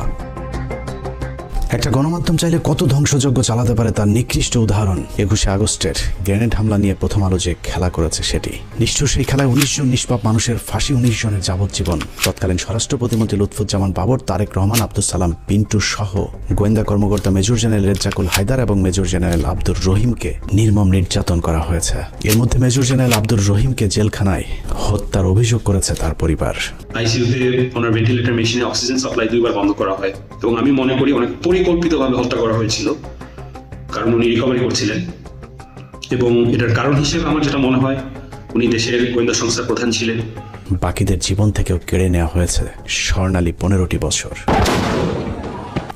একটা গণমাধ্যম চাইলে কত ধ্বংসযজ্ঞ চালাতে পারে তার নিকৃষ্ট উদাহরণ 21শে আগস্টের গ্রেনেড হামলা নিয়ে প্রথম আলো যে খেলা করেছে সেটি। নিষ্ঠুর সেই খেলায় 19 জন নিষ্পাপ মানুষের ফাঁসি, 19 জনের যাবজ্জীবন। তৎকালীন স্বরাষ্ট্র প্রতিমন্ত্রী লুৎফুজ্জামান বাবর, তারেক রহমান, আব্দুল সালাম পিন্টু সহ গোয়েন্দা কর্মকর্তা মেজর জেনারেল রেজ্জাকুল হায়দার এবং মেজর জেনারেল আব্দুর রহিমকে নির্মম নির্যাতন করা হয়েছে। এর মধ্যে মেজর জেনারেল আব্দুর রহিমকে জেলখানায় হত্যার অভিযোগ করেছে তার পরিবার। আইসিইউতে ওনার ভেন্টিলেটর মেশিনে অক্সিজেন সাপ্লাই 2বার বন্ধ করা হয় এবং আমি মনে করি অনেক পরিকল্পিতভাবে হত্যা করা হয়েছিল, কারণ উনি রিকভারি করছিলেন। এবং এটার কারণ হিসেবে আমার যেটা মনে হয়, উনি দেশের গোয়েন্দা সংস্থার প্রধান ছিলেন। বাকিদের জীবন থেকেও কেড়ে নেওয়া হয়েছে স্বর্ণালী 15টি বছর।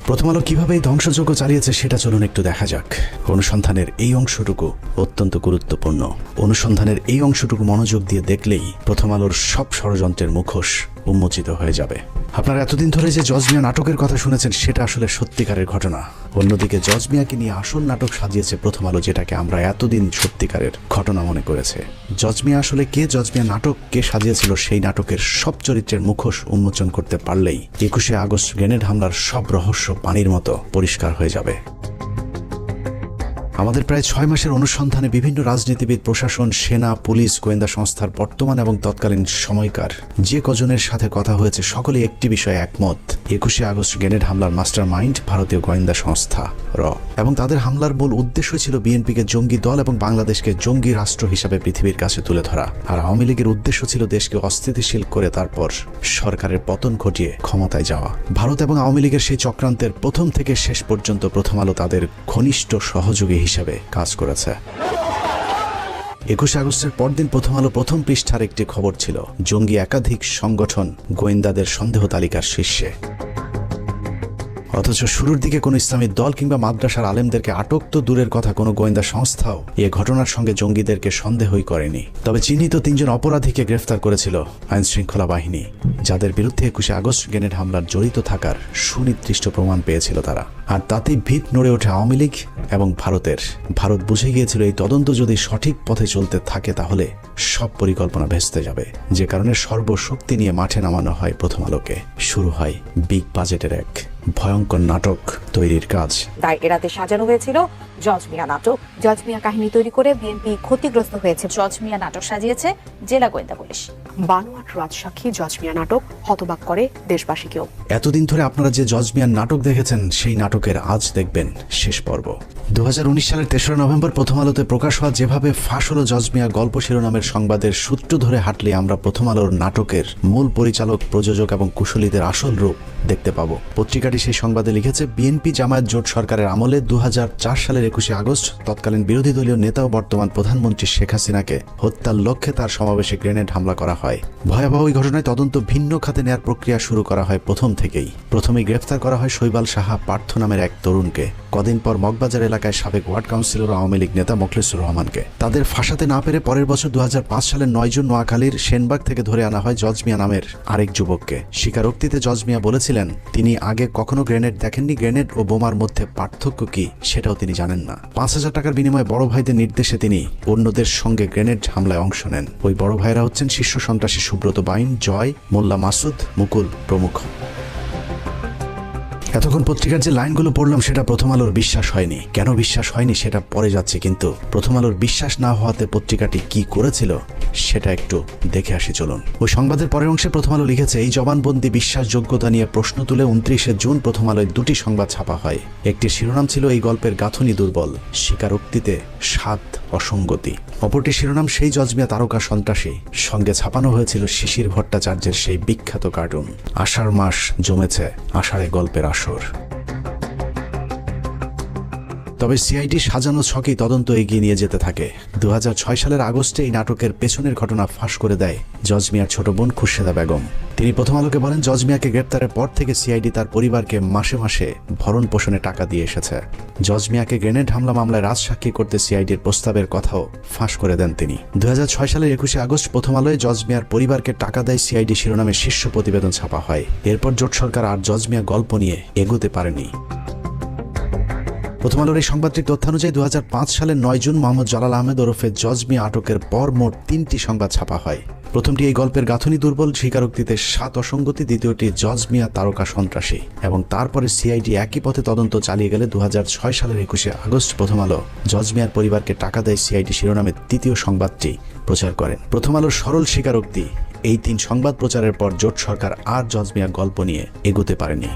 প্রথম আলো কিভাবে এই ধ্বংসযজ্ঞ চালিয়েছে সেটা চলুন একটু দেখা যাক। অনুসন্ধানের এই অংশটুকু অত্যন্ত গুরুত্বপূর্ণ। অনুসন্ধানের এই অংশটুকু মনোযোগ দিয়ে দেখলেই প্রথম আলোর সব ষড়যন্ত্রের মুখোশ উন্মোচিত হয়ে যাবে। আপনারা এতদিন ধরে যে জজ মিয়া নাটকের কথা শুনেছেন সেটা আসলে সত্যিকারের ঘটনা। অন্যদিকে জজ মিয়াকে নিয়ে আসল নাটক সাজিয়েছে প্রথম আলো, যেটাকে আমরা এতদিন সত্যিকারের ঘটনা মনে করেছে। জজ মিয়া আসলে কে, জজ মিয়া নাটক কে সাজিয়েছিল, সেই নাটকের সব চরিত্রের মুখোশ উন্মোচন করতে পারলেই 21শে আগস্ট গ্রেনেড হামলার সব রহস্য পানির মতো পরিষ্কার হয়ে যাবে। আমাদের প্রায় 6 মাসের অনুসন্ধানে বিভিন্ন রাজনীতিবিদ, প্রশাসন, সেনা, পুলিশ, গোয়েন্দা সংস্থার বর্তমান এবং তৎকালীন সময়কার যে কজনের সাথে কথা হয়েছে সকলেই একটি বিষয়ে একমত। 21শে আগস্ট গ্রেনেড হামলার মাস্টার মাইন্ড ভারতীয় গোয়েন্দা সংস্থা র, এবং তাদের হামলার মূল উদ্দেশ্য ছিল বিএনপিকে জঙ্গি দল এবং বাংলাদেশকে জঙ্গি রাষ্ট্র হিসাবে পৃথিবীর কাছে তুলে ধরা। আর আওয়ামী লীগের উদ্দেশ্য ছিল দেশকে অস্থিতিশীল করে তারপর সরকারের পতন ঘটিয়ে ক্ষমতায় যাওয়া। ভারত এবং আওয়ামী লীগের সেই চক্রান্তের প্রথম থেকে শেষ পর্যন্ত প্রথম আলো তাদের ঘনিষ্ঠ সহযোগী হিসাবে কাজ করেছে। 21শে আগস্টের পরদিন প্রথম আলো প্রথম পৃষ্ঠার একটি খবর ছিল জঙ্গি একাধিক সংগঠন গোয়েন্দাদের সন্দেহ তালিকার শীর্ষে। অথচ শুরুর দিকে কোনো ইসলামী দল কিংবা মাদ্রাসার আলেমদেরকে আটক তো দূরের কথা, কোনো গোয়েন্দা সংস্থাও এ ঘটনার সঙ্গে জঙ্গিদেরকে সন্দেহই করেনি। তবে চিহ্নিত 3 জন অপরাধীকে গ্রেফতার করেছিল আইন শৃঙ্খলা বাহিনী, যাদের বিরুদ্ধে 21শে আগস্ট গ্রেনেড হামলার জড়িত থাকার সুনির্দিষ্ট প্রমাণ পেয়েছিল তারা। আর তাতেই ভিত নড়ে ওঠে আওয়ামী লীগ এবং ভারতের। ভারত বুঝে গিয়েছিল এই তদন্ত যদি সঠিক পথে চলতে থাকে তাহলে সব পরিকল্পনা ভেস্তে যাবে, যে কারণে সর্বশক্তি নিয়ে মাঠে নামানো হয় প্রথম আলোকে। শুরু হয় বিগ বাজেটের এক ভয়ঙ্কর নাটক তৈরির কাজ। তাই এরাতে সাজানো হয়েছিল জজ মিয়া নাটক। জজ মিয়া কাহিনী তৈরি করে বিএনপি ক্ষতিগ্রস্ত হয়েছে। জজ মিয়া নাটক সাজিয়েছে জেলা গোয়েন্দা পুলিশ। বানোয়াট রাজসাক্ষী জজ মিয়া নাটক হতবাক করে দেশবাসীকেও। এতদিন ধরে আপনারা যে জজ মিয়ার নাটক দেখেছেন সেই নাটকের আজ দেখবেন শেষ পর্ব। 2019 সালের 3রা নভেম্বর প্রথম আলোতে প্রকাশ হওয়া যেভাবে ফাঁস হলো জজ মিয়া গল্প শিরোনামের সংবাদের সূত্র ধরে হাঁটলে আমরা প্রথম আলোর নাটকের মূল পরিচালক, প্রযোজক এবং কুশলীদের আসল রূপ দেখতে পাবো। পত্রিকাটি সেই সংবাদে লিখেছে, বিএনপি জামায়াত জোট সরকারের আমলে 2004 সালের 21শে আগস্ট তৎকালীন বিরোধী দলীয় নেতা ও বর্তমান প্রধানমন্ত্রী শেখ হাসিনাকে হত্যার লক্ষ্যে তার সমাবেশে গ্রেনেড হামলা করা হয়। ভয়াবহ এই ঘটনায় তদন্ত ভিন্ন খাতে নেয়ার প্রক্রিয়া শুরু করা হয় প্রথম থেকেই। প্রথমেই গ্রেফতার করা হয় শৈবাল সাহা পার্থ নামের এক তরুণকে। কদিন পর মগবাজার এলাকায় সাবেক ওয়ার্ড কাউন্সিলর আওয়ামী লীগ নেতা মোখলেসুর রহমানকে। তাদের ফাঁসাতে না পেরে পরের বছর 2005 সালের 9 জুন নোয়াখালীর সেনবাগ থেকে ধরে আনা হয় জজ মিয়া নামের আরেক যুবককে। স্বীকারোক্তিতে জজ মিয়া বলেছিলেন তিনি আগে কখনো গ্রেনেড দেখেননি, গ্রেনেড ও বোমার মধ্যে পার্থক্য কি সেটাও তিনি জানেন না। 5,000 টাকার বিনিময়ে বড় ভাইদের নির্দেশে তিনি অন্যদের সঙ্গে গ্রেনেড হামলায় অংশ নেন। ওই বড় ভাইরা হচ্ছেন শীর্ষ সন্ত্রাসী সুব্রত বাইন, জয়, মোল্লা মাসুদ, মুকুল প্রমুখ। এতক্ষণ পত্রিকার যে লাইনগুলো পড়লাম সেটা প্রথম আলোর বিশ্বাস হয়নি। কেন বিশ্বাস হয়নি সেটা পরে যাচ্ছে, কিন্তু প্রথম আলোর বিশ্বাস না হওয়াতে পত্রিকাটি কি করেছিল সেটা একটু দেখে আসি চলুন। ওই সংবাদের পরের অংশে প্রথম আলো লিখেছে, এই জবানবন্দি বিশ্বাসযোগ্যতা নিয়ে প্রশ্ন তুলে 29শে জুন প্রথম আলোয় 2টি সংবাদ ছাপা হয়। একটি শিরোনাম ছিল এই গল্পের গাঁথুনি দুর্বল, স্বীকারোক্তিতে স্বাদ অসঙ্গতি। অপরটি শিরোনাম সেই জজ মিয়া তারকা সন্ত্রাসী। সঙ্গে ছাপানো হয়েছিল শিশির ভট্টাচার্যের সেই বিখ্যাত কার্টুন। আষাঢ় মাস জমেছে, আষাঢ়ে গল্পের আসর। তবে সিআইডি সাজানো ছকেই তদন্ত এগিয়ে নিয়ে যেতে থাকে। 2006 সালের আগস্টে এই নাটকের পেছনের ঘটনা ফাঁস করে দেয় জজ মিয়ার ছোট বোন খুরশেদা বেগম। তিনি প্রথম আলোকে বলেন, জজ মিয়াকে গ্রেপ্তারের পর থেকে সিআইডি তার পরিবারকে মাসে মাসে ভরণ পোষণে টাকা দিয়ে এসেছে। জজ মিয়াকে গ্রেনেড হামলা মামলায় রাজসাক্ষী করতে সিআইডির প্রস্তাবের কথাও ফাঁস করে দেন তিনি। 2006 সালের 21শে আগস্ট প্রথম আলোয় জজ মিয়ার পরিবারকে টাকা দেয় সিআইডি শিরোনামে শীর্ষ প্রতিবেদন ছাপা হয়। এরপর জোট সরকার আর জজ মিয়া গল্প নিয়ে এগোতে পারেনি। প্রথম আলোর এই সংবাদটির তথ্যানুযায়ী 2005 সালের 9 জুন মোহাম্মদ জালাল আহমেদ ওরফে জজ মিয়া আটকের পর মোট 3টি সংবাদ ছাপা হয়। প্রথমটি এই গল্পের গাঁথনি দুর্বল, স্বীকারোক্তিতে 7 অসঙ্গতি, দ্বিতীয়টি জজ মিয়া তারকা সন্ত্রাসী, এবং তারপরে সিআইডি একই পথে তদন্ত চালিয়ে গেলে 2006 সালের 21 আগস্ট প্রথম আলো জজ মিয়ার পরিবারকে টাকা দেয় সিআইডি শিরোনামে তৃতীয় সংবাদটি প্রচার করেন। প্রথম আলোর সরল স্বীকারোক্তি, এই 3 সংবাদ প্রচারের পর জোট সরকার আর জজ মিয়া গল্প নিয়ে এগোতে পারেনি।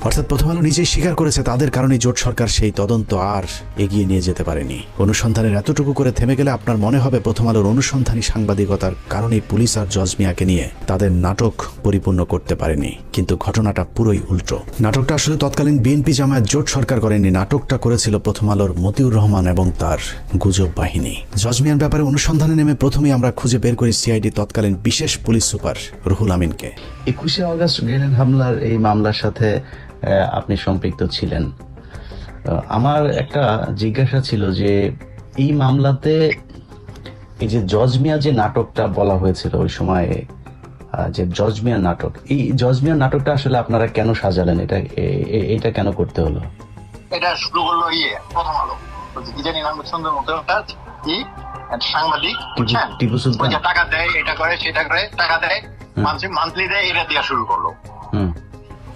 অর্থাৎ প্রথম আলো নিজেই স্বীকার করেছে তাদের কারণে জোট সরকার সেই তদন্ত আর এগিয়ে নিয়ে যেতে পারেনি। অনুসন্ধানের এতটুকু করে থেমে গেলে আপনার মনে হবে প্রথম আলোর অনুসন্ধানী সাংবাদিকতার কারণেই পুলিশ আর জজ মিয়াকে নিয়ে তাদের নাটক পরিপূর্ণ করতে পারেনি। কিন্তু ঘটনাটা পুরোই উল্টো। নাটকটা আসলে তৎকালীন বিএনপি জামায়াত জোট সরকার করেনি, নাটকটা করেছিল প্রথম আলোর মতিউর রহমান এবং তার গুজব বাহিনী। জজ মিয়ার ব্যাপারে অনুসন্ধানে নেমে প্রথমেই আমরা খুঁজে বের করি সিআইডি তৎকালীন বিশেষ পুলিশ সুপার রুহুল আমিনকে। 21 আগস্ট গ্রেনেড হামলার এই মামলার সাথে আপনি সম্পৃক্ত ছিলেন। আমার একটা জিজ্ঞাসা ছিল যে এই মামলাতে এই যে জজ মিয়া যে নাটকটা বলা হয়েছিল ওই সময়ে, যে জজ মিয়া নাটক, এই জজ মিয়া নাটকটা আসলে আপনারা কেন সাজালেন? এটা কেন করতে হলো? এটা শুরু করলো প্রথম আলো, কি জানি নাম, সুন্দর মতো সাংবাদিক, বুঝছেন, টিপু সুলতান, টাকা দেয়, এটা করে সেটা করে, টাকা দেয়, মান্থলি দেয়, এটা দেওয়া শুরু করলো।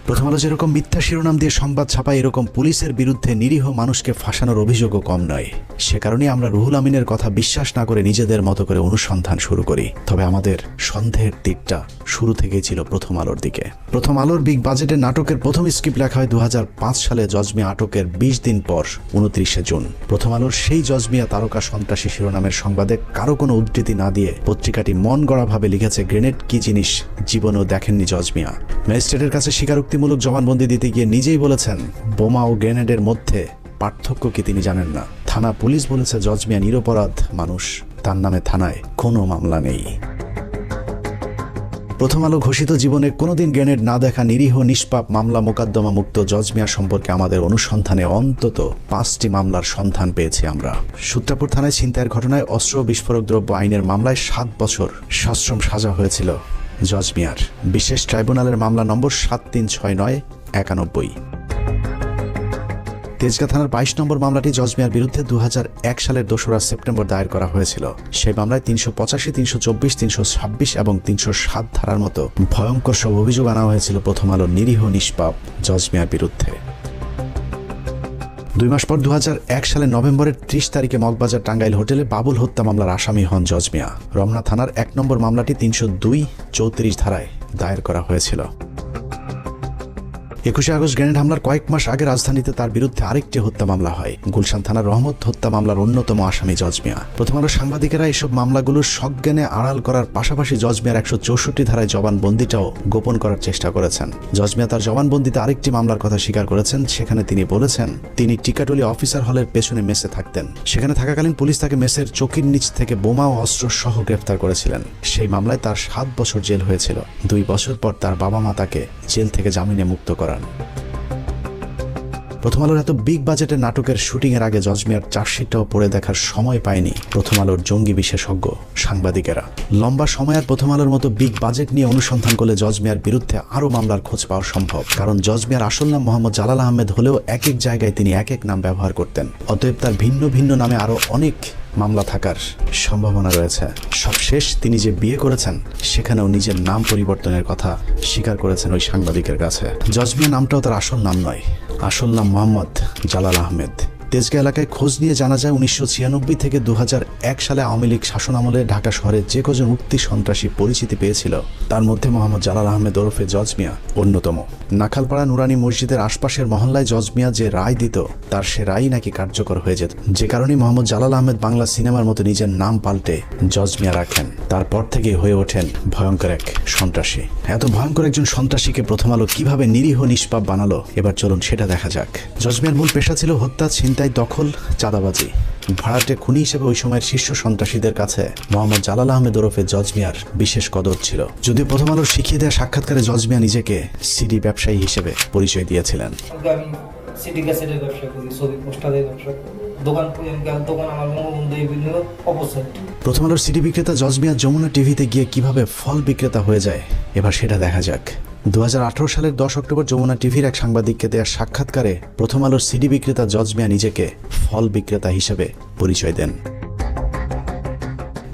প্রথম আলো যেরকম মিথ্যা শিরোনাম দিয়ে সংবাদ ছাপায়, এরকম পুলিশের বিরুদ্ধে নিরীহ মানুষকে ফাঁসানোর অভিযোগও কম নয়। সে কারণে আমরা রুহুল আমিনের কথা বিশ্বাস না করে নিজেদের মতো করে অনুসন্ধান শুরু করি। তবে আমাদের সন্দেহের দিকটা শুরু থেকেই ছিল প্রথম আলোর দিকে। প্রথম আলোর বিগ বাজেটের নাটকের প্রথম স্ক্রিপ্ট লেখা হয় 2005 সালে জজ মিয়া আটকের 20 দিন পর 29 জুন। প্রথম আলোর সেই জজ মিয়া তারকা সন্ত্রাসী শিরোনামের সংবাদে কারো কোনো উদ্ধৃতি না দিয়ে পত্রিকাটি মন গড়াভাবে লিখেছে, গ্রেনেড কি জিনিস জীবনেও দেখেননি জজ মিয়া। ম্যাজিস্ট্রেটের কাছে স্বীকারোক্তিমূলক জবানবন্দি দিতে গিয়ে নিজেই বলেছেন বোমা ও গ্রেনেডের মধ্যে পার্থক্য কি তিনি জানেন না। থানা পুলিশ বলেছে জজ মিয়া নিরপরাধ মানুষ, তার নামে থানায় কোনো মামলা নেই। প্রথম আলো ঘোষিত জীবনে কোনোদিন গ্রেনেড না দেখা নিরীহ নিষ্পাপ মামলা মোকদ্দমা মুক্ত জজ মিয়া সম্পর্কে আমাদের অনুসন্ধানে অন্তত 5টি মামলার সন্ধান পেয়েছি আমরা। সূত্রাপুর থানায় ছিনতাইয়ের ঘটনায় অস্ত্র ও বিস্ফোরক দ্রব্য আইনের মামলায় 7 বছর সশ্রম সাজা হয়েছিল জজ মিয়ার। বিশেষ ট্রাইব্যুনালের মামলা নম্বর 736991। তেজগাঁ থানার 22 নম্বর মামলাটি জজ মিয়ার বিরুদ্ধে 2001 সালের 2রা সেপ্টেম্বর দায়ের করা হয়েছিল। সেই মামলায় 385, 324, 326 এবং 307 ধারার মতো ভয়ঙ্কর সব অভিযোগ আনা হয়েছিল প্রথম আলোর নিরীহ নিষ্পাপ জজ মিয়ার বিরুদ্ধে। 2 মাস পর 2001 সালের নভেম্বরের 30 তারিখে মগবাজার টাঙ্গাইল হোটেলে বাবুল হত্যা মামলার আসামি হন জজ মিয়া। রমনা থানার 1 নম্বর মামলাটি 302-34 ধারায় দায়ের করা হয়েছিল। 21 আগস্ট গ্রেনেড হামলার কয়েক মাস আগে রাজধানীতে তার বিরুদ্ধে আরেকটি হত্যা মামলা হয়। গুলশান থানার রহমত হত্যা মামলার অন্যতম আসামি জজ মিয়া। প্রথম আলো সাংবাদিকেরা এসব মামলাগুলোর সজ্ঞানে আড়াল করার পাশাপাশি জজ মিয়ার 164 ধারায় জবানবন্দিটাও গোপন করার চেষ্টা করেছেন। জজ মিয়া তার জবানবন্দিতে আরেকটি মামলার কথা স্বীকার করেছেন। সেখানে তিনি বলেছেন তিনি টিকাটলি অফিসার হলের পেছনে মেসে থাকতেন। সেখানে থাকাকালীন পুলিশ তাকে মেসের চৌকির নিচ থেকে বোমা ও অস্ত্র সহ গ্রেফতার করেছিলেন। সেই মামলায় তার 7 বছর জেল হয়েছিল। 2 বছর পর তার বাবা মা তাকে জেল থেকে জামিনে মুক্ত করান। প্রথম আলোর এত বিগ বাজেটের নাটকের শুটিং এর আগে জজ মিয়ার চার্জশিটটাও পড়ে দেখার সময় পায়নি প্রথম আলোর জঙ্গি বিশেষজ্ঞ সাংবাদিকেরা। লম্বা সময় আর প্রথম আলোর মতো বিগ বাজেট নিয়ে অনুসন্ধান করলে জজ মিয়ার বিরুদ্ধে আরও মামলার খোঁজ পাওয়া সম্ভব। কারণ জজ মিয়ার আসল নাম মোহাম্মদ জালাল আহমেদ হলেও এক এক জায়গায় তিনি এক এক নাম ব্যবহার করতেন। অতএব তার ভিন্ন ভিন্ন নামে আরও অনেক মামলা থাকার সম্ভাবনা রয়েছে। সবশেষ তিনি যে বিয়ে করেছেন সেখানেও নিজের নাম পরিবর্তনের কথা স্বীকার করেছেন ওই সাংবাদিকের কাছে। জজ মিয়া নামটাও তার আসল নাম নয়, আসল নাম মোহাম্মদ জালাল আহমেদ। তেজগাঁ এলাকায় খোঁজ নিয়ে জানা যায় 1996 থেকে 2001 সালে আওয়ামী লীগ শাসনামলে ঢাকা শহরে যে কজন মুক্তি সন্ত্রাসী পরিচিতি পেয়েছিল তার মধ্যে মোহাম্মদ জালাল আহমেদ ওরফে জজ মিয়া অন্যতম। নাখালপাড়া নুরানি মসজিদের আশপাশের মহল্লায় জজ মিয়া যে রায় দিত তার সে রায় নাকি কার্যকর হয়ে যেত, যে কারণে মোহাম্মদ জালাল আহমেদ বাংলা সিনেমার মতো নিজের নাম পাল্টে জজ মিয়া রাখেন। তারপর থেকে হয়ে ওঠেন ভয়ঙ্কর এক সন্ত্রাসী। এত ভয়ঙ্কর একজন সন্ত্রাসীকে প্রথম আলো কিভাবে নিরীহ নিষ্পাপ বানালো এবার চলুন সেটা দেখা যাক। জজ মিয়ার মূল পেশা ছিল হত্যা, ছিনতাই, দখল, চাঁদাবাজি। ভাড়াটে খুনি হিসেবে ওই সময়ের শীর্ষ সন্ত্রাসীদের কাছে মোহাম্মদ জালাল আহমেদ ওরফে জজ মিয়ার বিশেষ কদর ছিল। যদিও প্রথম আলোর শিখিয়ে দেওয়া সাক্ষাৎকারে জজ মিয়া নিজেকে সিডি ব্যবসায়ী হিসেবে পরিচয় দিয়েছিলেন। সিডি ক্যাসেটের ব্যবসা করি, ছবি পোস্টারের ব্যবসা করি, দোকান আমার বঙ্গবন্ধু বিভিন্ন অপোজিট। প্রথম আলোর সিডি বিক্রেতা জজ মিয়া যমুনা টিভিতে গিয়ে কিভাবে ফল বিক্রেতা হয়ে যায় এবার সেটা দেখা যাক। 2018 সালের 10 অক্টোবর যমুনা টিভির এক সাংবাদিককে দেয়া সাক্ষাৎকারে প্রথম আলোর সিডি বিক্রেতা জজ মিয়া নিজেকে ফল বিক্রেতা হিসেবে পরিচয় দেন।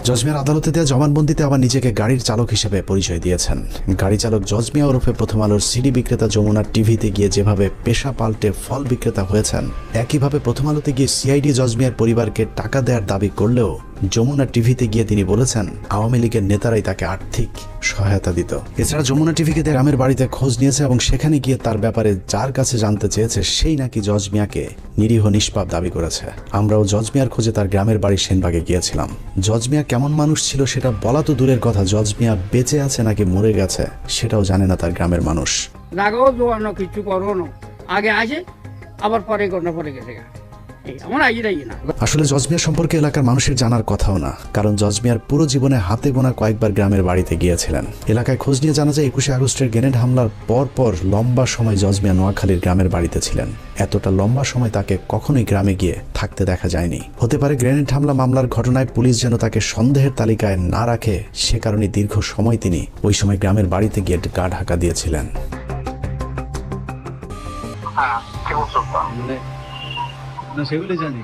জজ মিয়ার আদালতে দেওয়া জবানবন্দিতে আবার নিজেকে গাড়ির চালক হিসেবে পরিচয় দিয়েছেন। গাড়ি চালক জজ মিয়া ওরফে প্রথম আলোর সিডি বিক্রেতা যমুনার টিভিতে গিয়ে যেভাবে পেশা পাল্টে ফল বিক্রেতা হয়েছেন, একইভাবে প্রথম আলোতে গিয়ে সিআইডি জজ মিয়ার পরিবারকে টাকা দেওয়ার দাবি করলেও যমুনা টিভিতে গিয়ে তিনি বলেছেন আওয়ামী লীগের নেতারাই তাকে আর্থিক সহায়তা দিত। এছাড়া যমুনা টিভিকে তার গ্রামের বাড়িতে খোঁজ নিয়েছে এবং সেখানে গিয়ে তার ব্যাপারে যার কাছে জানতে চেয়েছে সেই নাকি জজ মিয়াকে নিরীহ নিষ্পাপ দাবি করেছে। আমরাও জজ মিয়ার খোঁজে তার গ্রামের বাড়ি সেনবাগে গিয়েছিলাম। জজ মিয়া কেমন মানুষ ছিল সেটা বলা তো দূরের কথা, জজ মিয়া বেঁচে আছে নাকি মরে গেছে সেটাও জানে না তার গ্রামের মানুষ। রাগও জোয়ানো কিছু করো না, আগে আসে আবার পরে করোনা পরে গেছে। আসলে জজ মিয়া সম্পর্কে এলাকার মানুষের জানার কথাও না, কারণ জজ মিয়ার পুরো জীবনে হাতে গোনা কয়েকবার গ্রামের বাড়িতে গিয়েছিলেন। এলাকায় খোঁজ নিয়ে জানা যায় 21 আগস্টের গ্রেনেড হামলার পর লম্বা সময় জজ মিয়া নোয়াখালীর গ্রামের বাড়িতে ছিলেন। এতটা লম্বা সময় তাকে কখনোই গ্রামে গিয়ে থাকতে দেখা যায়নি। হতে পারে গ্রেনেড হামলা মামলার ঘটনায় পুলিশ যেন তাকে সন্দেহের তালিকায় না রাখে, সে কারণে দীর্ঘ সময় তিনি ওই সময় গ্রামের বাড়িতে গিয়ে গা ঢাকা দিয়েছিলেন। সেগুলো জানি।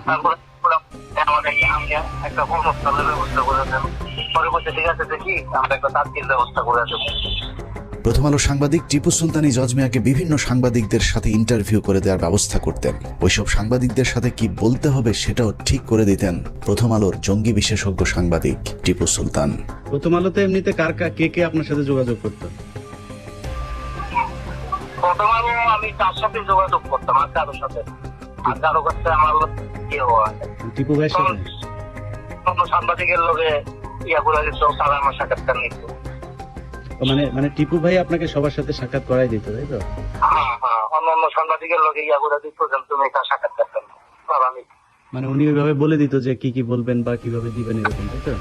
প্রথম আলো সাংবাদিক টিপু সুলতানি জজ মিয়াকে বিভিন্ন সাংবাদিকদের সাথে ইন্টারভিউ করে দেওয়ার ব্যবস্থা করতেন। ওইসব সাংবাদিকদের সাথে কি বলতে হবে সেটাও ঠিক করে দিতেন প্রথম আলোর জঙ্গি বিশেষজ্ঞ সাংবাদিক টিপু সুলতান। প্রথম আলোতে এমনিতে কে আপনার সাথে যোগাযোগ করতেন? প্রথম আলো আমি তার সাথে যোগাযোগ করতাম, আর কারোর সাথে কারো কাছে আমার টিপু ভাইয়ের সাথে সাংবাদিকের লোকে ইয়া করে দিত, তারা আমার সাক্ষাৎকার নিত। মানে টিপু ভাই আপনাকে সবার সাথে সাক্ষাৎ করাই দিত, তাই তো? হ্যাঁ, অন্য সাংবাদিকের লোকে ইয়া করে দিত যে তুমি তার সাক্ষাৎকার আমি, মানে উনি ওইভাবে বলে দিত যে কি বলবেন বা কিভাবে দিবেন এরকম, তাই তো?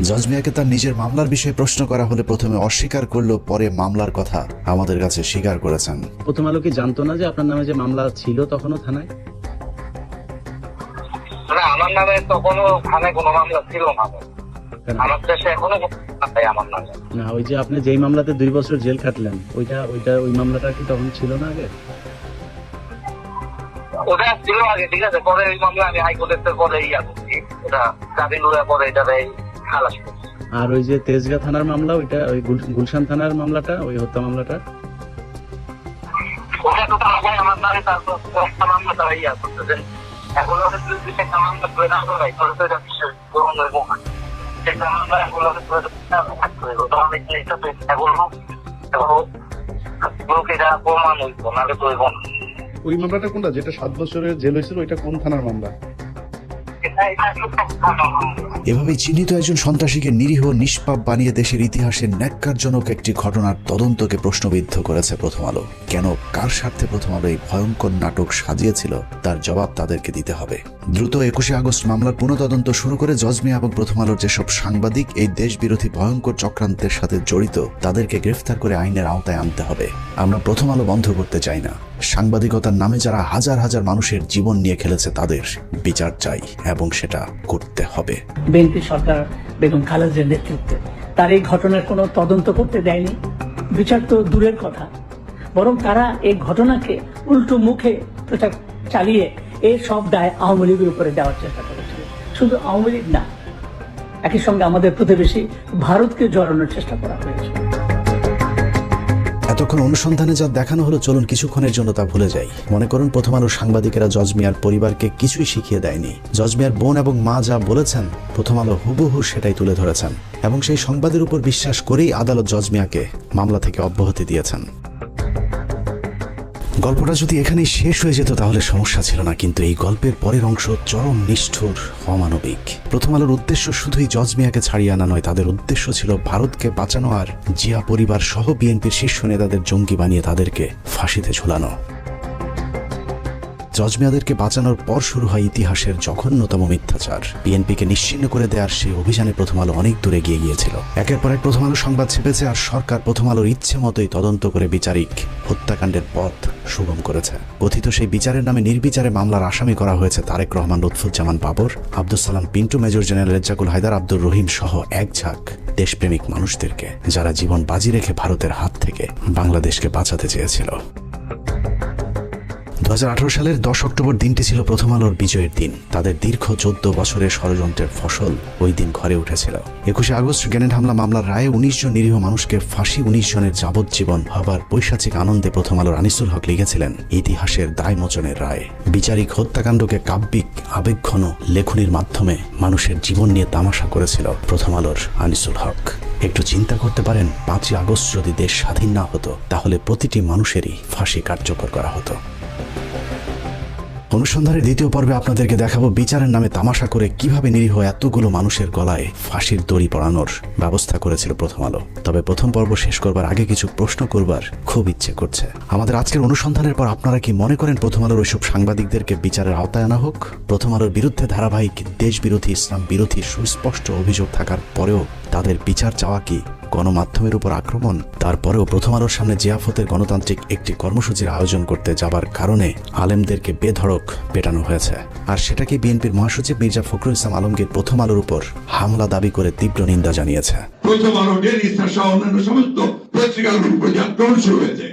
জজ মিয়াকে তার নিজের মামলার বিষয়ে প্রশ্ন করা হলে প্রথমে অস্বীকার করলো, পরে মামলার কথা আমাদের কাছে স্বীকার করেছেন। প্রথম আলো কি জানতো না যে আপনার নামে যে মামলা ছিল তখনও থানায়? না, আমার নামে তখনও থানায় কোনো মামলা ছিল না। আমার দেশে এখনো আমার নামে না। ওই যে আপনি যেই মামলাতে 2 বছর জেল খাটলেন ওই মামলাটা কি তখন ছিল না আগে? ওটা ছিল আগে, ঠিক আছে। পরে ওই মামলা আমি হাইকোর্টের পরে ইয়া করছি, ওটা কাবিনুরের পরে এটা খালাস করছি। আর ওই যে তেজগাঁ থানার মামলা, ওইটা ওই গুলশান থানার মামলাটা, ওই হত্যা মামলাটা, ওটা তো আগে আমার নামে তারপর মামলা তারা ইয়া করতেছে। এখন একটা মামলা করে না হয় তাহলে তো এটা বিশেষ গ্রহণ হইব না। সেটা মামলা এখন থাকতে হইব, তখন এটা তো এখনো লোকেরা প্রমাণ হইব, নাহলে তো হইব না। ওই মামলাটা কোনটা, যেটা 7 বছরের জেল হয়েছিল, ওইটা কোন থানার মামলা? এভাবেই চিহ্নিত একজন সন্ত্রাসীকে নিরীহ নিষ্পাপ বানিয়ে দেশের ইতিহাসে ন্যাক্কারজনক একটি ঘটনার তদন্তকে প্রশ্নবিদ্ধ করেছে প্রথম আলো। কেন, কার স্বার্থে প্রথম আলো এই ভয়ঙ্কর নাটক সাজিয়েছিল তার জবাব তাদেরকে দিতে হবে। দ্রুত 21 আগস্ট মামলার পুনঃতদন্ত শুরু করে জজ মিয়া এবং প্রথম আলোর যেসব সাংবাদিক এই দেশ বিরোধী ভয়ঙ্কর চক্রান্তের সাথে জড়িত তাদেরকে গ্রেফতার করে আইনের আওতায় আনতে হবে। আমরা প্রথম আলো বন্ধ করতে চাই না। সাংবাদিকতার নামে যারা হাজার হাজার মানুষের জীবন নিয়ে খেলেছে তাদের বিচার চাই এবং সেটা করতে হবে। বিএনপি সরকার বেগম খালেদার নেতৃত্বে তার এই ঘটনার কোনো তদন্ত করতে দেয়নি, বিচার তো দূরের কথা, বরং তারা এই ঘটনাকে উল্টো মুখে প্রচার চালিয়ে এই সব দায় আওয়ামী লীগের উপরে দেওয়ার চেষ্টা করেছিল। শুধু আওয়ামী লীগ না, একই সঙ্গে আমাদের প্রতিবেশী ভারতকে জড়ানোর চেষ্টা করা হয়েছে। এতক্ষণ অনুসন্ধানে যা দেখানো হলো, চলুন কিছুক্ষণের জন্য তা ভুলে যাই। মনে করুন প্রথম আলোর সাংবাদিকেরা জজ মিয়ার পরিবারকে কিছুই শিখিয়ে দেয়নি। জজ মিয়ার বোন এবং মা যা বলেছেন প্রথম আলো হুবহু সেটাই তুলে ধরেছেন এবং সেই সংবাদের উপর বিশ্বাস করেই আদালত জজ মিয়াকে মামলা থেকে অব্যাহতি দিয়েছেন। গল্পটা যদি এখানেই শেষ হয়ে যেত তাহলে সমস্যা ছিল না, কিন্তু এই গল্পের পরের অংশ চরম নিষ্ঠুর, অমানবিক। প্রথম আলোর উদ্দেশ্য শুধুই জজ মিয়াকে ছাড়িয়ে আনা নয়, তাদের উদ্দেশ্য ছিল ভারতকে বাঁচানো আর জিয়া পরিবার সহ বিএনপির শীর্ষ নেতাদের জঙ্গি বানিয়ে তাদেরকে ফাঁসিতে ঝুলানো। জজ মিয়াদেরকে বাঁচানোর পর শুরু হয় ইতিহাসের জঘন্যতম মিথ্যাচার। বিএনপিকে নিশ্চিহ্ন করে দেওয়ার সেই অভিযানে প্রথম আলো অনেক দূরে গিয়ে গিয়েছিল। একের পর এক প্রথম আলো সংবাদ ছেপেছে, আর সরকার প্রথম আলোর ইচ্ছে মতোই তদন্ত করে বিচারিক হত্যাকাণ্ডের পথ সুগম করেছে। কথিত সেই বিচারের নামে নির্বিচারে মামলার আসামি করা হয়েছে তারেক রহমান, লুৎফুজ্জামান বাবর, আব্দুল সালাম পিন্টু, মেজর জেনারেল রেজ্জাকুল হায়দার, আব্দুর রহিম সহ এক ঝাঁক দেশপ্রেমিক মানুষদেরকে, যারা জীবন বাজি রেখে ভারতের হাত থেকে বাংলাদেশকে বাঁচাতে চেয়েছিল। 2018 সালের 10 অক্টোবর দিনটি ছিল প্রথম আলোর বিজয়ের দিন। তাদের দীর্ঘ 14 বছরের ষড়যন্ত্রের ফসল ওই দিন ঘরে উঠেছিল। 21 আগস্ট গ্রেনেড হামলা মামলার রায়ে 19 জন নিরীহ মানুষকে ফাঁসি, 19 জনের যাবজ্জীবন হবার পৈশাচিক আনন্দে প্রথম আলোর আনিসুল হক লিখেছিলেন ইতিহাসের দায়মোচনের রায়। বিচারিক হত্যাকাণ্ডকে কাব্যিক আবেগঘন লেখনির মাধ্যমে মানুষের জীবন নিয়ে তামাশা করেছিল প্রথম আলোর আনিসুল হক। একটু চিন্তা করতে পারেন, 5 আগস্ট যদি দেশ স্বাধীন না হতো তাহলে প্রতিটি মানুষেরই ফাঁসি কার্যকর করা হতো। অনুসন্ধানের দ্বিতীয় পর্বে আপনাদেরকে দেখাবো বিচারের নামে তামাশা করে কিভাবে নিরীহ এতগুলো মানুষের গলায় ফাঁসির দড়ি পরানোর ব্যবস্থা করেছিল প্রথম আলো। তবে প্রথম পর্ব শেষ করবার আগে কিছু প্রশ্ন করবার খুব ইচ্ছে করছে। আমাদের আজকের অনুসন্ধানের পর আপনারা কি মনে করেন প্রথম আলোর ওইসব সাংবাদিকদেরকে বিচারের আওতায় আনা হোক? প্রথম আলোর বিরুদ্ধে ধারাবাহিক দেশ বিরোধী, ইসলাম বিরোধী সুস্পষ্ট অভিযোগ থাকার পরেও তাদের বিচার চাওয়া কি গণমাধ্যমের উপর আক্রমণ? তারপরেও প্রথম আলোর সামনে জিয়াফতের গণতান্ত্রিক একটি কর্মসূচির আয়োজন করতে যাবার কারণে আলেমদেরকে বেধড়ক পেটানো হয়েছে। আর সেটাকে বিএনপির মহাসচিব মির্জা ফখরুল ইসলাম আলমগীর প্রথম আলোর উপর হামলা দাবি করে তীব্র নিন্দা জানিয়েছে। প্রথম আলো, ডেইলি স্টার সহ অন্যান্য সমস্ত পত্রিকাগুলোর উপর যে আক্রমণ শুরু হয়েছে,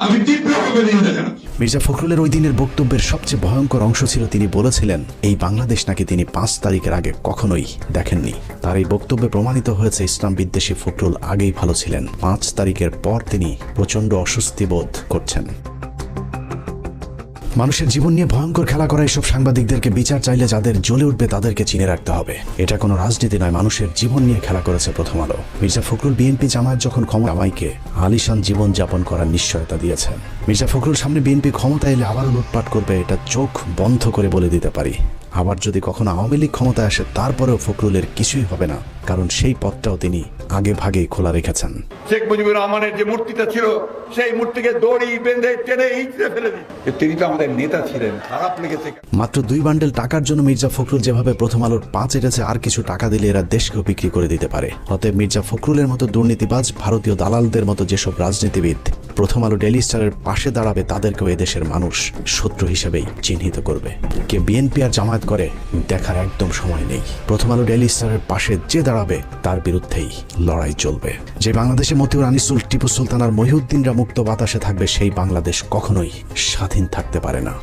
আমি তীব্রভাবে নিন্দা জানাচ্ছি। মির্জা ফখরুলের ওই দিনের বক্তব্যের সবচেয়ে ভয়ঙ্কর অংশ ছিল তিনি বলেছিলেন এই বাংলাদেশ নাকি তিনি 5 তারিখের আগে কখনোই দেখেননি। তার এই বক্তব্যে প্রমাণিত হয়েছে ইসলাম বিদ্বেষী ফখরুল আগেই ভালো ছিলেন। 5 তারিখের পর তিনি প্রচন্ড অস্বস্তি বোধ করছেন। মানুষের জীবন নিয়ে ভয়ঙ্কর খেলা করা এইসব সাংবাদিকদেরকে বিচার চাইলে যাদের জ্বলে উঠবে তাদেরকে চিনে রাখতে হবে। এটা কোনো রাজনীতি নয়, মানুষের জীবন নিয়ে খেলা করেছে প্রথম আলো। মির্জা ফখরুল বিএনপি জামায়াত যখন জামাইকে আলিশান জীবন যাপন করার নিশ্চয়তা দিয়েছেন। মির্জা ফখরুল সামনে বিএনপি ক্ষমতা এলে আবারও লুটপাট করবে, এটা চোখ বন্ধ করে বলে দিতে পারি। আবার যদি কখনো আওয়ামী লীগ ক্ষমতায় আসে তারপরেও ফখরুলের কিছুই হবে না, কারণ সেই পথটাও তিনি আগে ভাগেই খোলা রেখেছেন। শেখ মুজিবুর রহমানের যে মূর্তিটা ছিল সেই মূর্তিকে দড়ি বেঁধে টেনে হিঁচড়ে ফেলে দিই। তিনি তো আমাদের নেতা ছিলেন, খারাপ লেগেছে। মাত্র 2 বান্ডেল টাকার জন্য মির্জা ফখরুল যেভাবে প্রথম আলোর 5 এটেছে, আর কিছু টাকা দিলে এরা দেশকেও বিক্রি করে দিতে পারে। অতএব মির্জা ফখরুলের মতো দুর্নীতিবাজ, ভারতীয় দালালদের মতো যেসব রাজনীতিবিদ প্রথম আলো ডেইলি স্টারের পাশে দাঁড়াবে তাদেরকেও এদেশের মানুষ শত্রু হিসেবেই চিহ্নিত করবে। কে বিএনপি আর জামায়াত করে দেখার একদম সময় নেই। প্রথম আলো ডেইলি স্টারের পাশে যে দাঁড়াবে তার বিরুদ্ধেই লড়াই চলবে। যে বাংলাদেশে মতিউর আনিসুল, টিপু সুলতান আর মহিউদ্দিনরা মুক্ত বাতাসে থাকবে, সেই বাংলাদেশ কখনোই স্বাধীন থাকতে পারে না।